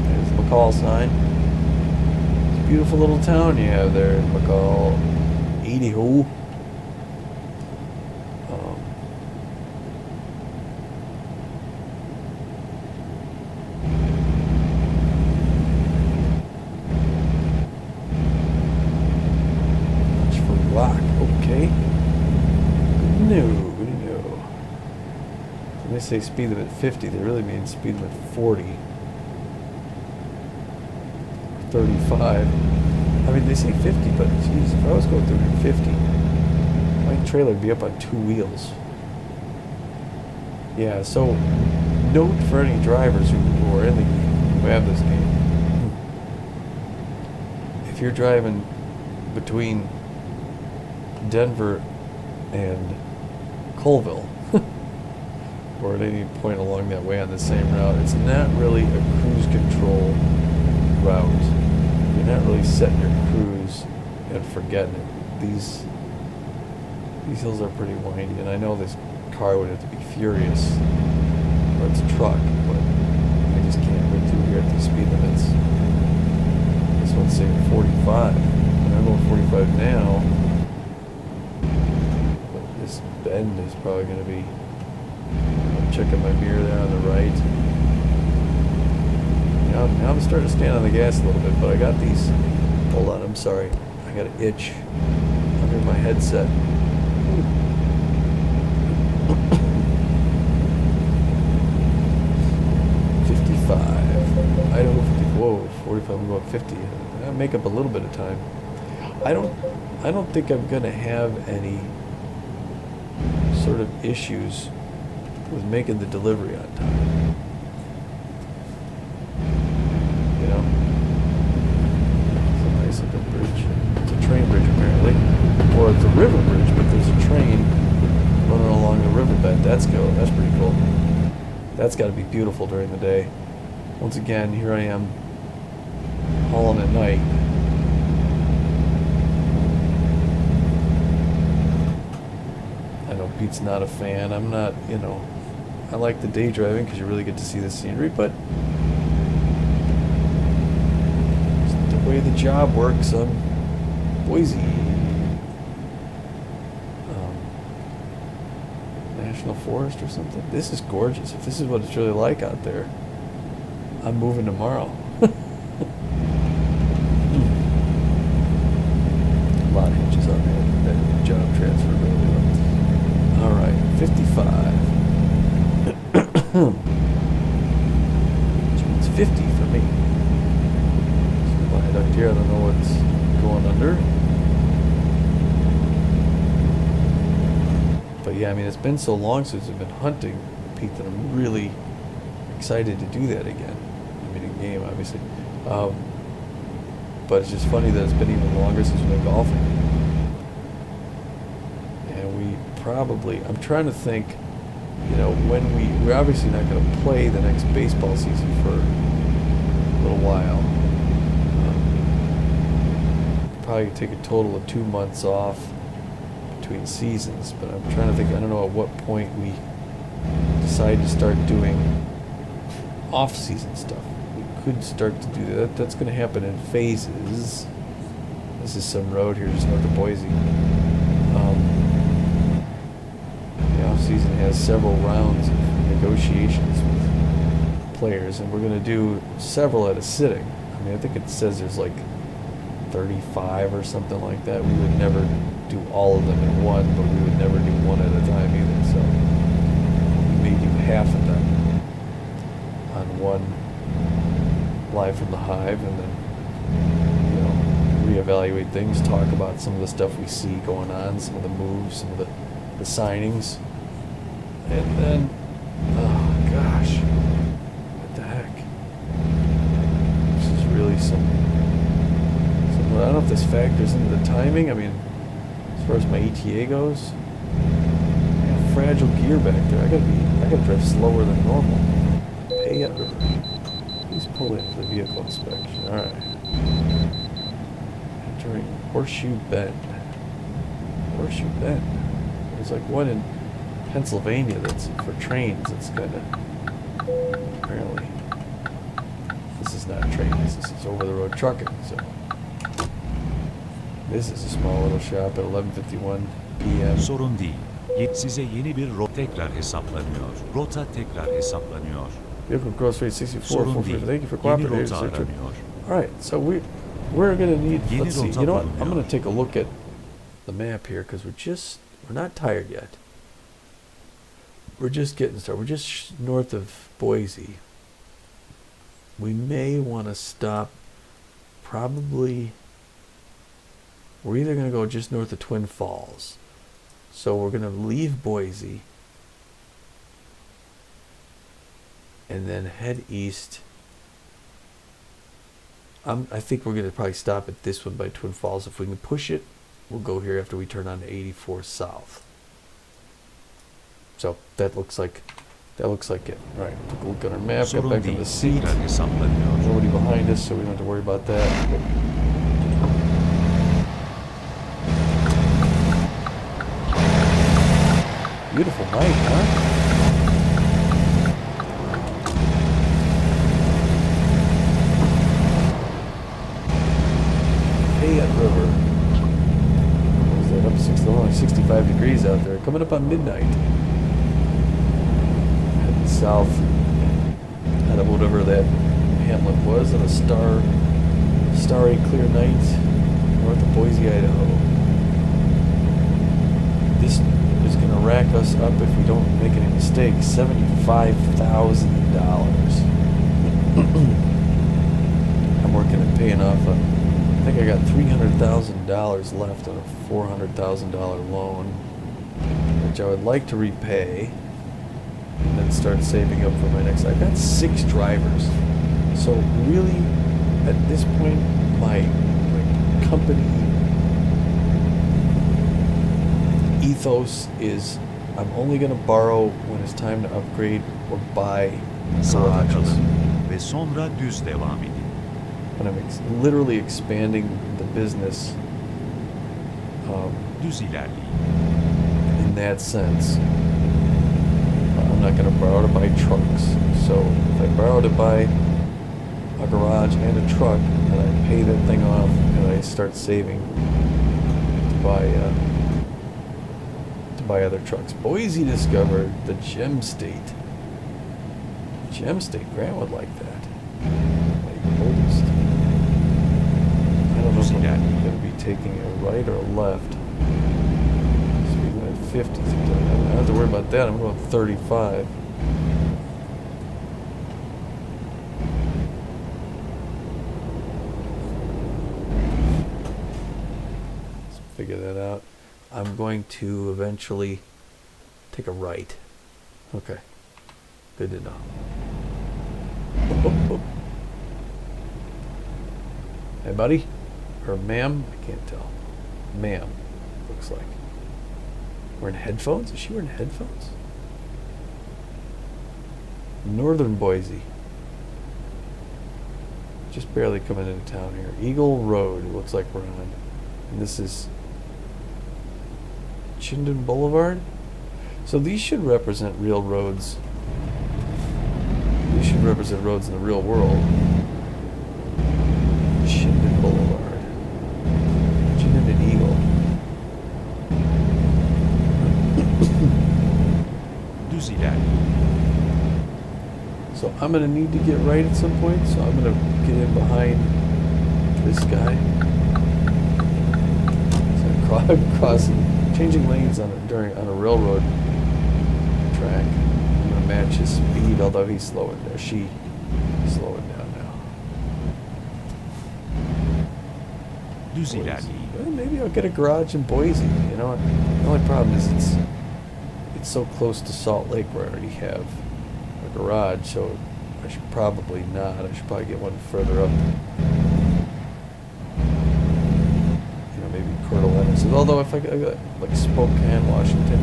[SPEAKER 1] There's the McCall sign. It's a beautiful little town you have there in McCall. Idaho. Okay. No. When they say speed limit 50, they really mean speed limit 40. 35. I mean, they say 50, but geez, if I was going through at 50, my trailer would be up on 2 wheels. Yeah, so note for any drivers who are in the game, who have this game. If you're driving between Denver and Colville, or at any point along that way on the same route, it's not really a cruise control route. You're not really setting your cruise and forgetting it. These hills are pretty windy, and I know this car would have to be furious, or it's a truck, but I just can't go through here at these speed limits. This one's saying 45, and I'm going 45 now. This bend is probably going to be... I'm checking my mirror there on the right. Now I'm starting to stand on the gas a little bit, but I got these... Hold on, I'm sorry. I got an itch under my headset. 55. Idaho 50. Whoa, I'm going 50. I make up a little bit of time. I don't think I'm gonna have any sort of issues with making the delivery on time. You know? It's a nice looking bridge. It's a train bridge apparently. Or it's a river bridge, but there's a train running along the riverbed. That's pretty cool. That's gotta be beautiful during the day. Once again, here I am hauling at night. I know Pete's not a fan. I'm not, you know, I like the day driving because you really get to see the scenery, but it's the way the job works. Boise. National Forest or something. This is gorgeous. If this is what it's really like out there, I'm moving tomorrow. A lot of hitches on that job transfer. All right, 55. Which means 50 for me. So viaduct here. I don't know what's going under. But yeah, I mean, it's been so long since I've been hunting, Pete, that I'm really excited to do that again. I mean, in game, obviously. But it's just funny that it's been even longer since we've been golfing. And we probably, I'm trying to think, you know, when we're obviously not going to play the next baseball season for a little while. Probably take a total of 2 months off between seasons, but I'm trying to think, I don't know at what point we decide to start doing off-season stuff. We could start to do that. That's going to happen in phases. This is some road here just north of Boise. The off-season has several rounds of negotiations with players, and we're going to do several at a sitting. I mean, I think it says there's like 35 or something like that. We would never do all of them in one, but we would never do one at a time either. So we may do half of them on one live from the hive, and then, you know, reevaluate things, talk about some of the stuff we see going on, some of the moves, some of the signings, and then, oh gosh, what the heck? This is really some. I don't know if this factors into the timing. I mean, as far as my ETA goes, I got fragile gear back there. I gotta drive slower than normal. Payout River. Please pull in for the vehicle inspection. All right. Entering Horseshoe Bend. Horseshoe Bend. There's like one in Pennsylvania that's for trains. It's kind of apparently. This is not train. This is over the road trucking. So. This is a small little shop at 11:51 p.m.
[SPEAKER 2] Sorun değil. Size yeni bir rota tekrar hesaplanıyor. Rota tekrar hesaplanıyor.
[SPEAKER 1] Vehicle cross rate 64.
[SPEAKER 2] Sorun değil.
[SPEAKER 1] Thank you for
[SPEAKER 2] Yeni
[SPEAKER 1] cooperating.
[SPEAKER 2] rota aranıyor.
[SPEAKER 1] All right, so we're gonna need.
[SPEAKER 2] Yeni
[SPEAKER 1] Let's see.
[SPEAKER 2] rota
[SPEAKER 1] You know what? I'm
[SPEAKER 2] bulunuyor.
[SPEAKER 1] gonna take a look at the map here because we're not tired yet. We're just getting started. We're just north of Boise. We may want to stop. Probably. We're either going to go just north of Twin Falls. So we're going to leave Boise and then head east. I think we're going to probably stop at this one by Twin Falls. If we can push it, we'll go here after we turn on to 84 South. So that looks like it. All right, take a look at our map, get
[SPEAKER 2] Sorun
[SPEAKER 1] back in
[SPEAKER 2] değil.
[SPEAKER 1] the seat.
[SPEAKER 2] Tekrar hesaplanıyor.
[SPEAKER 1] Nobody behind us, so we don't have to worry about that. Beautiful night, huh? Payout River. What is that? Up 65 degrees out there. Coming up on midnight. Heading south out of whatever that hamlet was on a starry clear night north of Boise, Idaho. This is going to rack us up if we don't make any mistakes. $75,000. I'm working and paying off I think I got $300,000 left on a $400,000 loan, which I would like to repay and then start saving up for my next. I've got 6 drivers. So really, at this point, my company ethos is I'm only going to borrow when it's time to upgrade or buy
[SPEAKER 2] Sağa
[SPEAKER 1] garages.
[SPEAKER 2] kalın ve sonra düz devam edin.
[SPEAKER 1] When I'm literally expanding the business
[SPEAKER 2] Düz ilerleyin.
[SPEAKER 1] in that sense, I'm not going to borrow to buy trucks. So if I borrow to buy a garage and a truck, and I pay that thing off, and I start saving to buy other trucks. Boise discovered the Gem State. Gem State, Grant would like that. My oldest. I don't know if I'm going to be taking a right or a left. Speaking at 50, I don't have to worry about that. I'm going 35. Figure that out. I'm going to eventually take a right. Okay. Good to know. Oh. Hey, buddy? Or ma'am? I can't tell. Ma'am, looks like. Wearing headphones? Is she wearing headphones? Northern Boise. Just barely coming into town here. Eagle Road, it looks like we're on. And this is Chinden Boulevard. So these should represent real roads. These should represent roads in the real world. Chinden Boulevard. Chinden and Eagle.
[SPEAKER 2] Düz ilerleyin.
[SPEAKER 1] So I'm going to need to get right at some point. So I'm going to get in behind this guy. So crossing. Changing lanes on a railroad track. I'm gonna match his speed, although he's slowing down. She's slowing down now.
[SPEAKER 2] Düz ilerleyin.
[SPEAKER 1] Well, maybe I'll get a garage in Boise. You know, the only problem is it's so close to Salt Lake where I already have a garage. So I should probably not. I should probably get one further up. Although if I got like Spokane, Washington,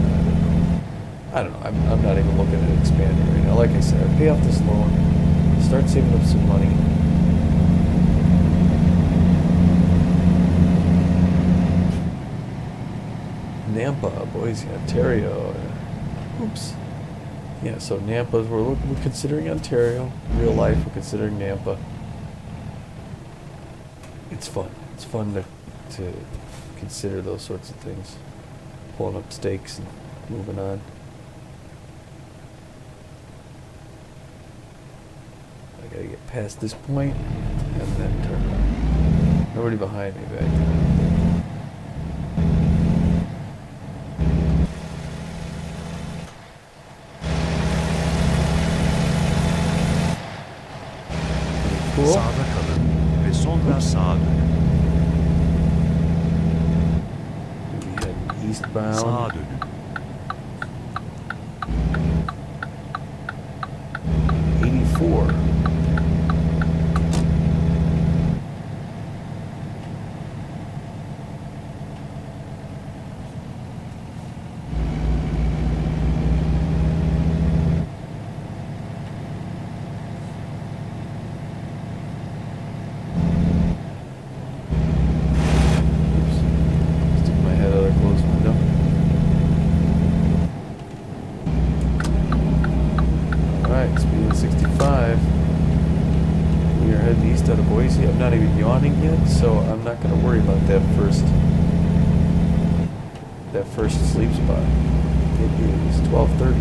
[SPEAKER 1] I don't know. I'm not even looking at expanding right now. Like I said, I pay off this loan, start saving up some money. Nampa, Boise, Ontario. Oops. Yeah, so Nampa's we're considering Ontario. In real life, we're considering Nampa. It's fun. It's fun to consider those sorts of things. Pulling up stakes and moving on. I gotta get past this point and then turn around. Nobody behind me back there. Cool.
[SPEAKER 2] Sağda kalın ve sonra sağa dönün.
[SPEAKER 1] Eastbound.
[SPEAKER 2] Sağa dönün.
[SPEAKER 1] 84. Out of Boise. I'm not even yawning yet, so I'm not going to worry about that first sleep spot. It is 12:30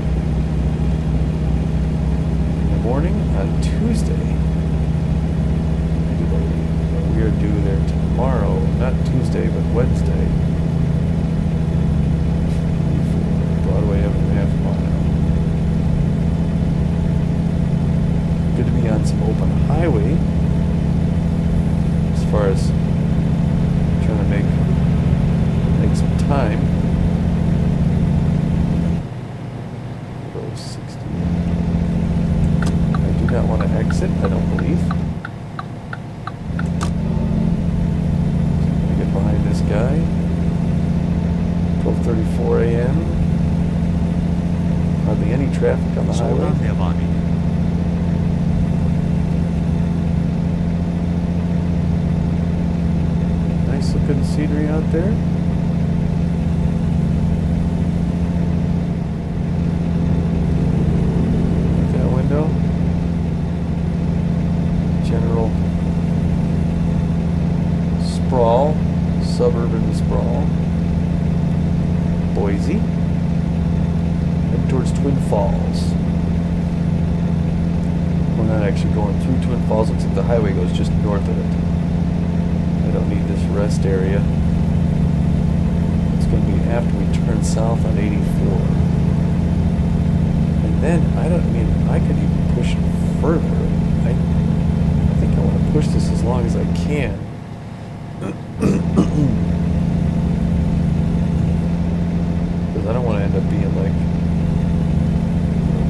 [SPEAKER 1] in the morning on Tuesday. We are due there tomorrow, not Tuesday, but Wednesday. Broadway Avenue, half mile. Good to be on some open highway. go 60. I do not want to exit, I don't believe. So get behind this guy. 12:34 a.m. Hardly any traffic on the highway.
[SPEAKER 2] Soldan devam edin.
[SPEAKER 1] Nice looking scenery out there. Look that window. General sprawl, suburban sprawl. Boise. Heading towards Twin Falls. We're not actually going through Twin Falls, looks like the highway goes just north of it. I don't need this rest area. It's going to be after we turn south on 84. And then, I could even push further. I think I want to push this as long as I can. Because I don't want to end up being like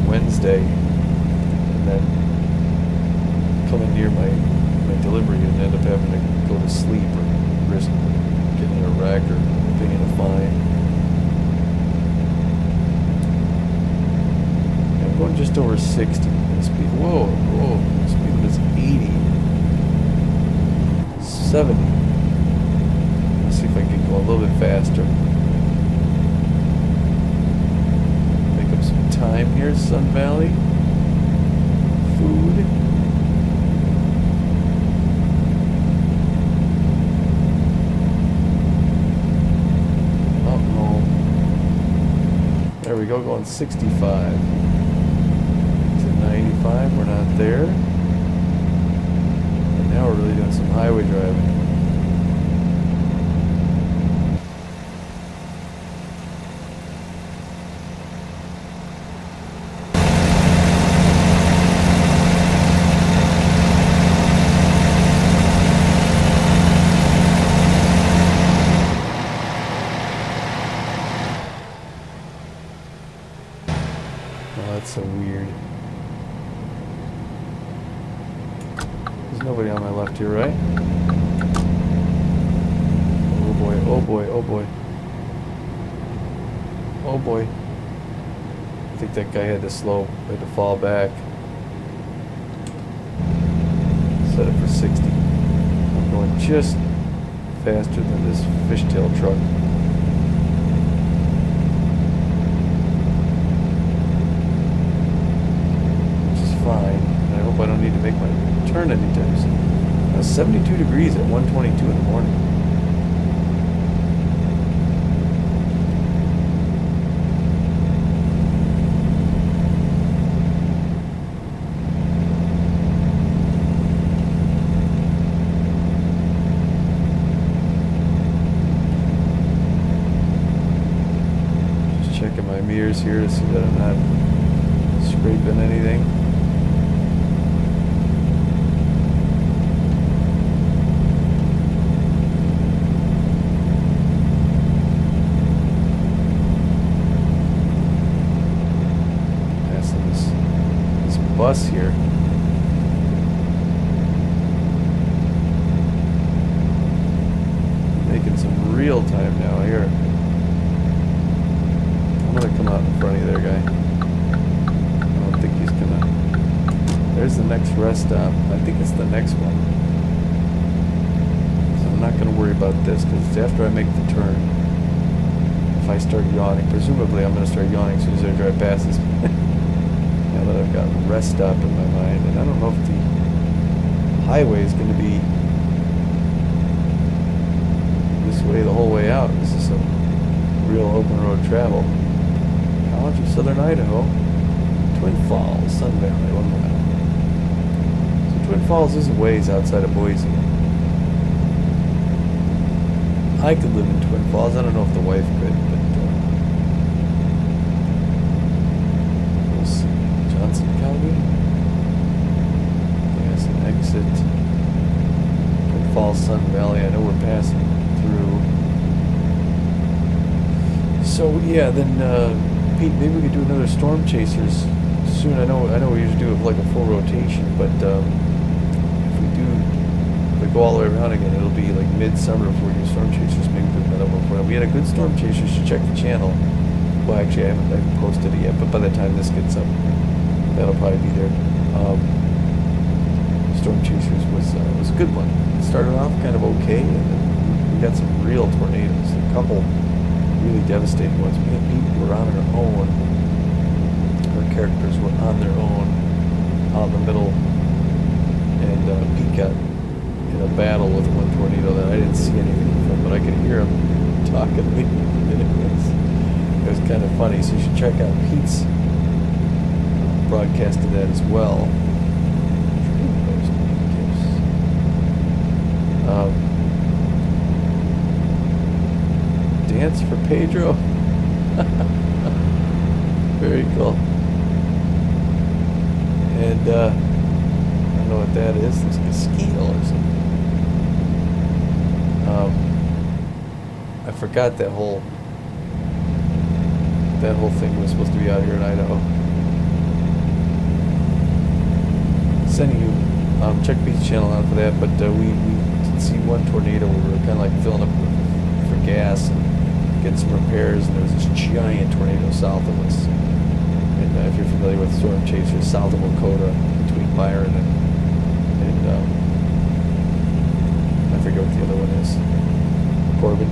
[SPEAKER 1] Wednesday and then coming near my delivery and end up having to go to sleep or risk getting in a wreck or paying a fine. Yeah, I'm going just over 60 in speed. Whoa, the speed limit is 80. 70. Let's see if I can go a little bit faster. Make up some time here, Sun Valley. Food. There we go, going 65. Is it 95? We're not there. And now we're really doing some highway driving. That's so weird. There's nobody on my left here, right? Oh boy, oh boy, oh boy. Oh boy. I think that guy had to had to fall back. Set it for 60. I'm going just faster than this fishtail truck. Fine. I hope I don't need to make my turn anytime soon. 72 degrees at 1:22 in the morning. Just checking my mirrors here to see that I'm not scraping anything. Bus here. Making some real time now here. I'm gonna come out in front of you there, guy. I don't think he's gonna. There's the next rest stop. I think it's the next one. So I'm not gonna worry about this because it's after I make the turn. If I start yawning, presumably I'm gonna start yawning as soon as I drive past this. Now that I've got rest stop in my mind, and I don't know if the highway is going to be this way the whole way out. This is some real open road travel. College of Southern Idaho, Twin Falls, Sun Valley, 1 mile. So Twin Falls is a ways outside of Boise. I could live in Twin Falls. I don't know if the wife could, but we'll see. Johnson County. Gas and exit. Twin Falls, Sun Valley. I know we're passing through. So yeah, then Pete, maybe we could do another Storm Chasers soon. I know we usually do it like a full rotation, but if we go all the way around again, it'll be like midsummer before we do Storm Chasers. Maybe do another one for it. We had a good Storm Chasers. You should check the channel. Well, actually, I haven't posted it yet, but by the time this gets up, that'll probably be there. Storm Chasers was a good one. It started off kind of okay, and then we got some real tornadoes. A couple really devastating ones. Me and Pete were on our own. Our characters were on their own out in the middle, and Pete got in a battle with one tornado that I didn't see anything from, but I could hear him talking to me. It was kind of funny, so you should check out Pete's broadcast of that as well. Dance for Pedro. Very cool. And I don't know what that is. Looks like a ski hill or something. I forgot that whole thing was supposed to be out here in Idaho. Sending you check Pete's channel out for that, but we did see one tornado where we were kind of like filling up for gas and getting some repairs, and there was this giant tornado south of us. And if you're familiar with Storm Chasers, south of Lakota, between Byron and I forget what the other one is, Corbin.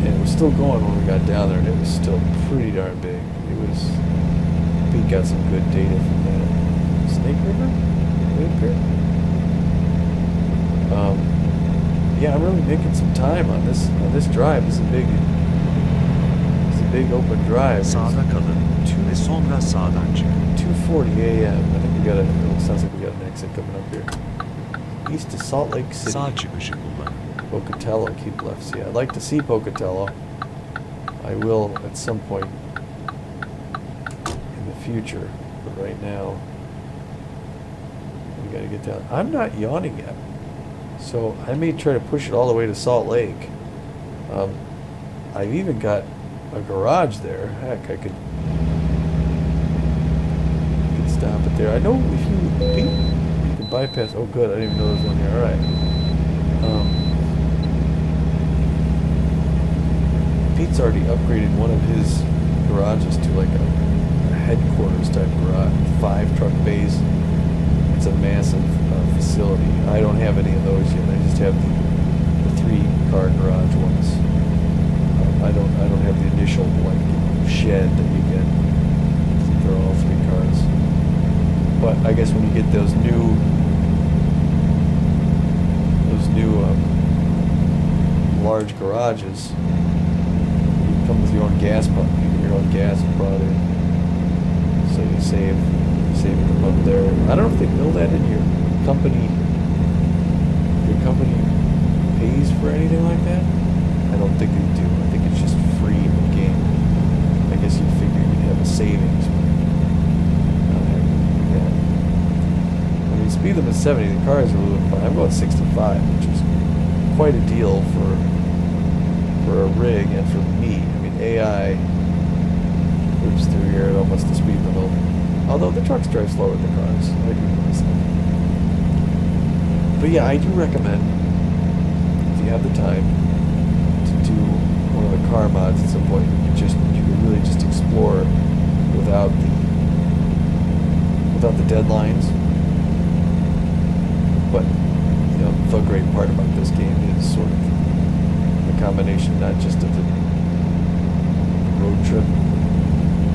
[SPEAKER 1] And it was still going when we got down there, and it was still pretty darn big. Pete got some good data from that. Snake River? Yeah, I'm really making some time on this drive. This is a big open drive.
[SPEAKER 2] Sağda kalın ve sonra sağdan çıkın.
[SPEAKER 1] 2:40 a.m. I think it sounds like we got an exit coming up here. East of Salt Lake City.
[SPEAKER 2] Sağ çıkışı kullanın.
[SPEAKER 1] Pocatello, keep left. See, I'd like to see Pocatello. I will at some point in the future, but right now we got to get down. I'm not yawning yet, so I may try to push it all the way to Salt Lake. I've even got a garage there. Heck, I could stop it there. I know if you can bypass. Oh, good. I didn't even know there was one here. All right. Pete's already upgraded one of his garages to like a headquarters type garage, 5 truck bays. It's a massive facility. I don't have any of those yet. I just have the 3-car garage ones. I don't have the initial like shed that you get for all 3 cars. But I guess when you get those new large garages, you come with your own gas pump. You get your own gas brought in, so you save the pump there. I don't know if they build that in your company. Your company pays for anything like that. I don't think they do. I think it's just free in the game. I guess you figure you'd have a savings, but not having to do that. I mean, speed limit 70. The cars are moving fine. I'm going 65, which is quite a deal for a rig and for me. I mean, AI whips through here at almost the speed limit. Although the trucks drive slower than the cars. I do realize that. But yeah, I do recommend, if you have the time, to do one of the car mods at some point. You can really just explore without the deadlines. But the great part about this game is sort of the combination, not just of the road trip,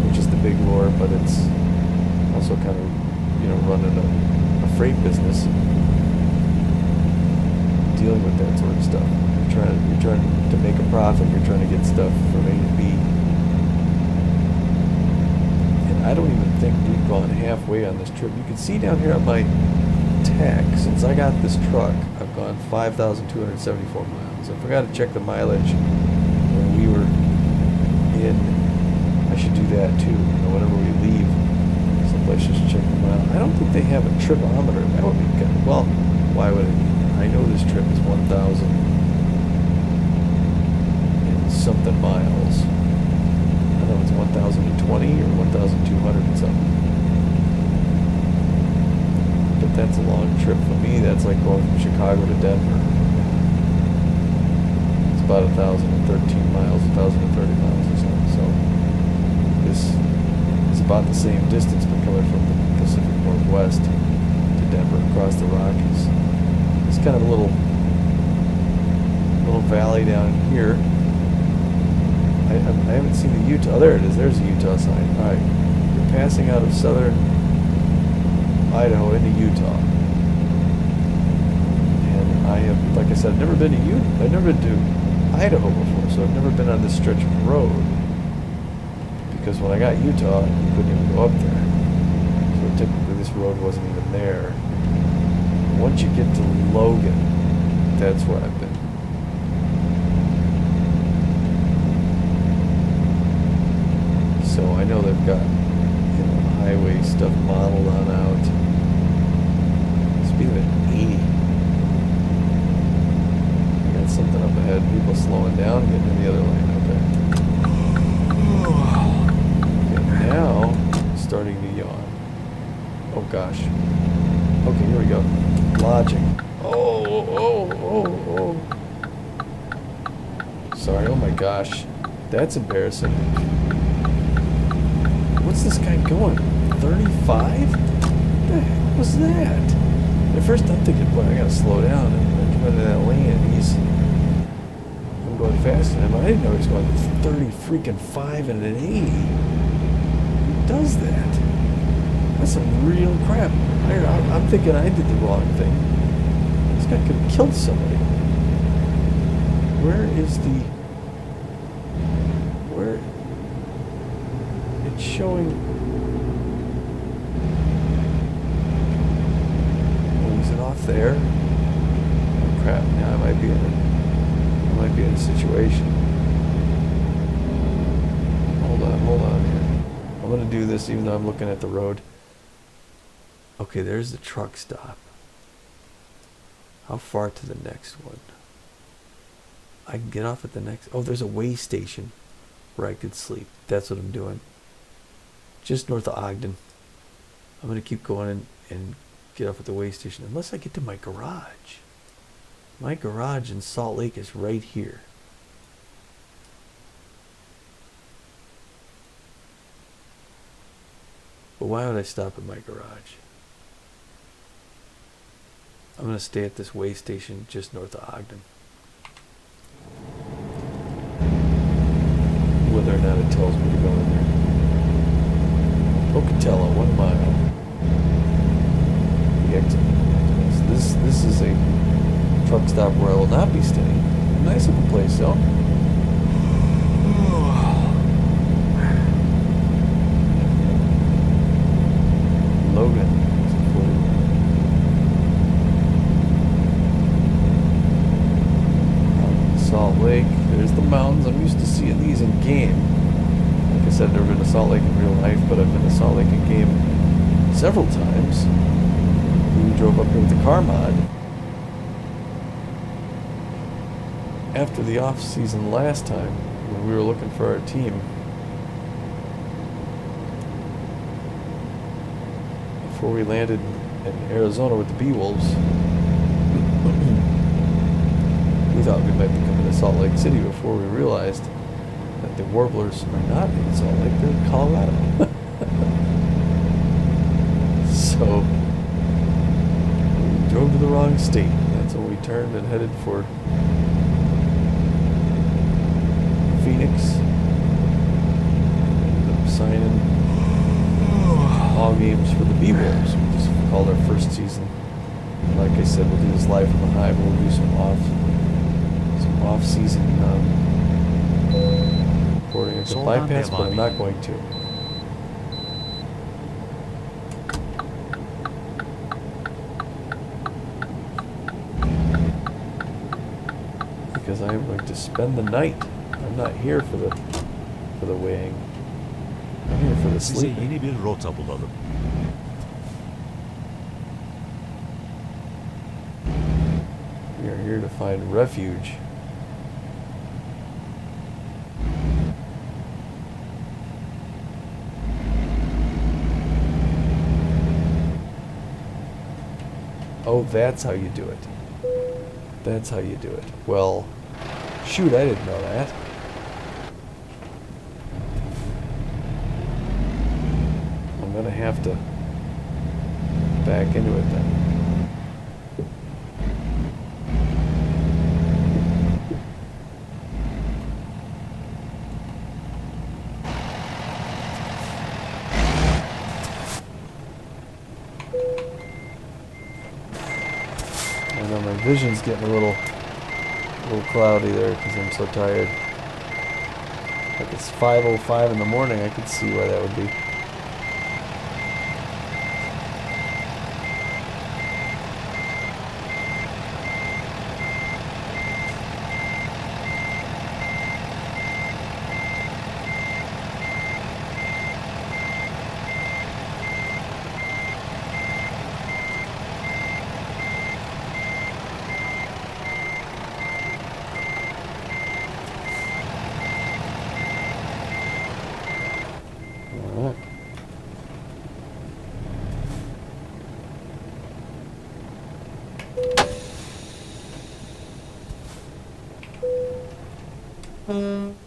[SPEAKER 1] which is the big lure, but it's also kind of running a freight business, dealing with that sort of stuff. You're trying to make a profit. You're trying to get stuff from A to B. And I don't even think we've gone halfway on this trip. You can see down here on my tech, since I got this truck, I've gone 5,274 miles. I forgot to check the mileage when we were in. I should do that too. Whenever we leave someplace, just check the mile. I don't think they have a tripometer. That would be good. Well, why would it? I know this trip is 1,000 and something miles. know it's 1,020 or 1,200 and something. But that's a long trip for me. That's like going from Chicago to Denver. It's about 1,013 miles, 1,030 miles or something. So this is about the same distance, but coming from the Pacific Northwest to Denver across the Rockies. It's kind of a little valley down here. I haven't seen the Utah. Oh, there it is. There's the Utah sign. All right, you're passing out of southern Idaho into Utah, and I have, like I said, I've never been to I've never been to Idaho before, so I've never been on this stretch of road. Because when I got Utah, you couldn't even go up there. So typically this road wasn't even there. Once you get to Logan, that's where I've been. So I know they've got, highway stuff modeled on out. Speed limit 80. I got something up ahead. People slowing down, getting in the other lane. Okay. Now, starting to yawn. Oh gosh. Okay, here we go. Lodging. Oh. Sorry, oh my gosh. That's embarrassing. What's this guy going? 35? What the heck was that? At first I'm thinking, boy, I gotta slow down and come into that lane and I'm going faster than him. I didn't know he was going 30 freaking 5 and an 80. Who does that? That's some real crap. I'm thinking I did the wrong thing. This guy could have killed somebody. Where it's showing. Oh, is it off there? Oh crap! Now I might be in a situation. Hold on here. I'm gonna do this even though I'm looking at the road. Okay, there's the truck stop. How far to the next one? I can get off at the next. Oh, there's a way station where I could sleep. That's what I'm doing. Just north of Ogden. I'm going to keep going and get off at the way station unless I get to my garage. My garage in Salt Lake is right here. But why would I stop at my garage? I'm going to stay at this way station just north of Ogden. Whether or not it tells me to go in there. Pocatello, 1 mile. The exit. This is a truck stop where I will not be staying. Nice little place, though. Logan. Salt Lake. There's the mountains. I'm used to seeing these in game. Like I said, I've never been to Salt Lake in real life, but I've been to Salt Lake in game several times. We drove up here with the car mod. After the off season last time, when we were looking for our team, before we landed in Arizona with the Bee-Wolves, we thought we might be coming to Salt Lake City before we realized that the Warblers are not in Salt Lake, they're in Colorado. So we drove to the wrong state. That's when we turned and headed for Phoenix. Ended up signing all games for the Bee-Wolves. We just called our first season. Like I said, we'll do this live from the hive. We'll do some off-season recording of the bypass, but I'm not going to. Because I am going to spend the night. I'm not here for the weighing. I'm here for the
[SPEAKER 2] Size
[SPEAKER 1] sleeping.
[SPEAKER 2] yeni bir rota bulalım.
[SPEAKER 1] We are here to find refuge. Oh, that's how you do it. That's how you do it. Well, shoot, I didn't know that. I'm gonna have to back into it then. I know my vision's getting a little cloudy there because I'm so tired. Like it's 5:05 in the morning, I could see why that would be. Alright.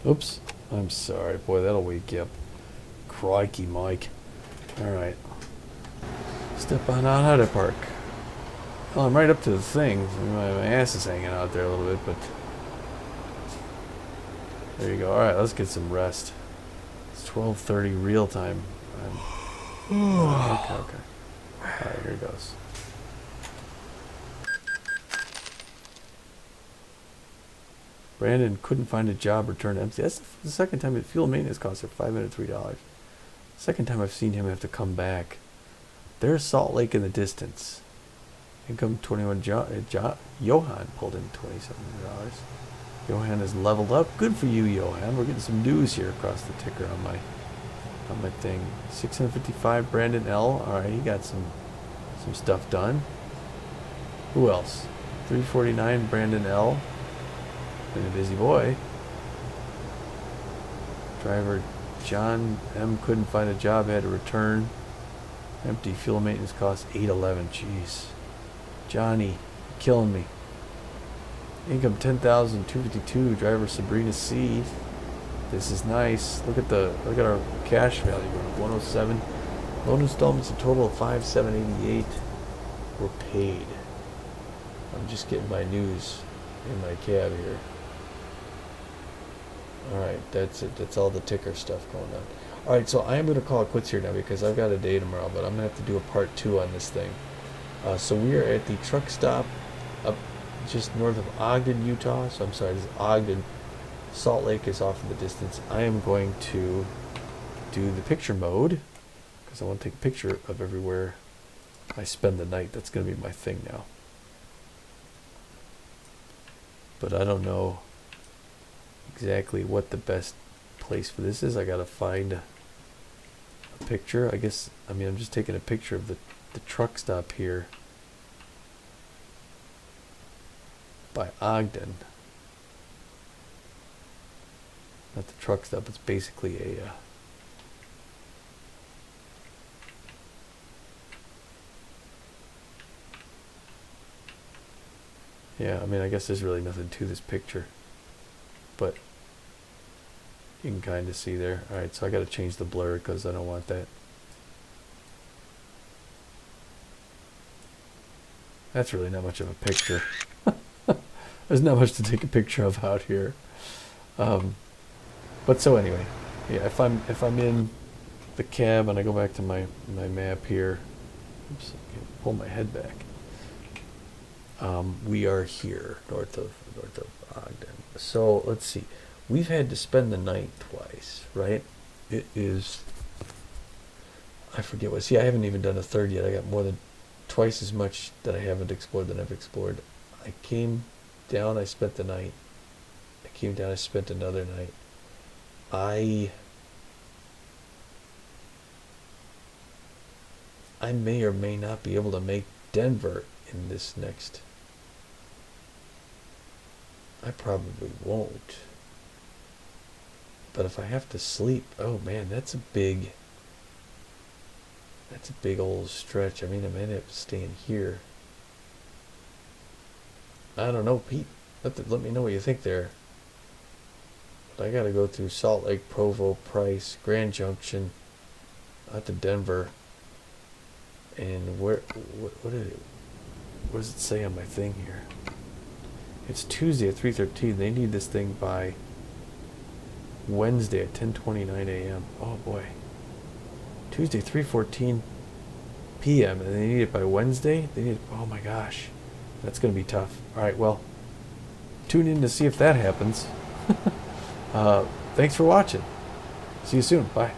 [SPEAKER 1] Oops. I'm sorry. Boy, that'll wake you up. Crikey, Mike. Alright. Step on out of the park. Well, I'm right up to the thing. My ass is hanging out there a little bit, but... There you go. Alright, let's get some rest. It's 12:30 real time. Okay. Alright, here it goes. Brandon couldn't find a job, returned empty. That's the second time. Fuel maintenance costs are $503. Second time I've seen him have to come back. There's Salt Lake in the distance. Income 21. Johan pulled in $27. Johan is leveled up. Good for you, Johan. We're getting some news here across the ticker on my thing. 655. Brandon L. All right, he got some stuff done. Who else? 349. Brandon L. Been a busy boy. Driver John M. couldn't find a job, had to return. Empty. Fuel maintenance costs $811. Jeez. Johnny, killing me. Income 10,252. Driver Sabrina C. This is nice. Look at our cash value. We're at 107. Loan installments a total of 5,788. We're paid. I'm just getting my news in my cab here. Alright, that's it. That's all the ticker stuff going on. Alright, so I am going to call it quits here now because I've got a day tomorrow, but I'm going to have to do a part 2 on this thing. So we are at the truck stop up just north of Ogden, Utah. So I'm sorry, this is Ogden. Salt Lake is off in the distance. I am going to do the picture mode because I want to take a picture of everywhere I spend the night. That's going to be my thing now. But I don't know exactly what the best place for this is. I got to find a picture. I guess, I mean, I'm just taking a picture of the truck stop here by Ogden. Not the truck stop, it's basically a yeah, I mean, I guess there's really nothing to this picture, but you can kind of see there. Alright, so I got to change the blur because I don't want that. That's really not much of a picture. There's not much to take a picture of out here. But so anyway, yeah, if I'm in the cab and I go back to my map here, oops, I can pull my head back. We are here north of Ogden. So let's see. We've had to spend the night twice, right? It is, I forget what. See, I haven't even done a third yet. I got more than twice as much that I haven't explored than I've explored. I came down, I spent the night. I came down, I spent another night. I may or may not be able to make Denver in this next. I probably won't. But if I have to sleep, oh man, that's a big old stretch. I mean, I might have to stay in here. I don't know, Pete. Let me know what you think there. But I gotta go through Salt Lake, Provo, Price, Grand Junction, out to Denver. And what does it say on my thing here? It's Tuesday at 3:13. They need this thing by Wednesday at 10:29 a.m. Oh boy. Tuesday 3:14 p.m. and they need it by Wednesday. Oh my gosh. That's going to be tough. All right, well, tune in to see if that happens. Thanks for watching. See you soon. Bye.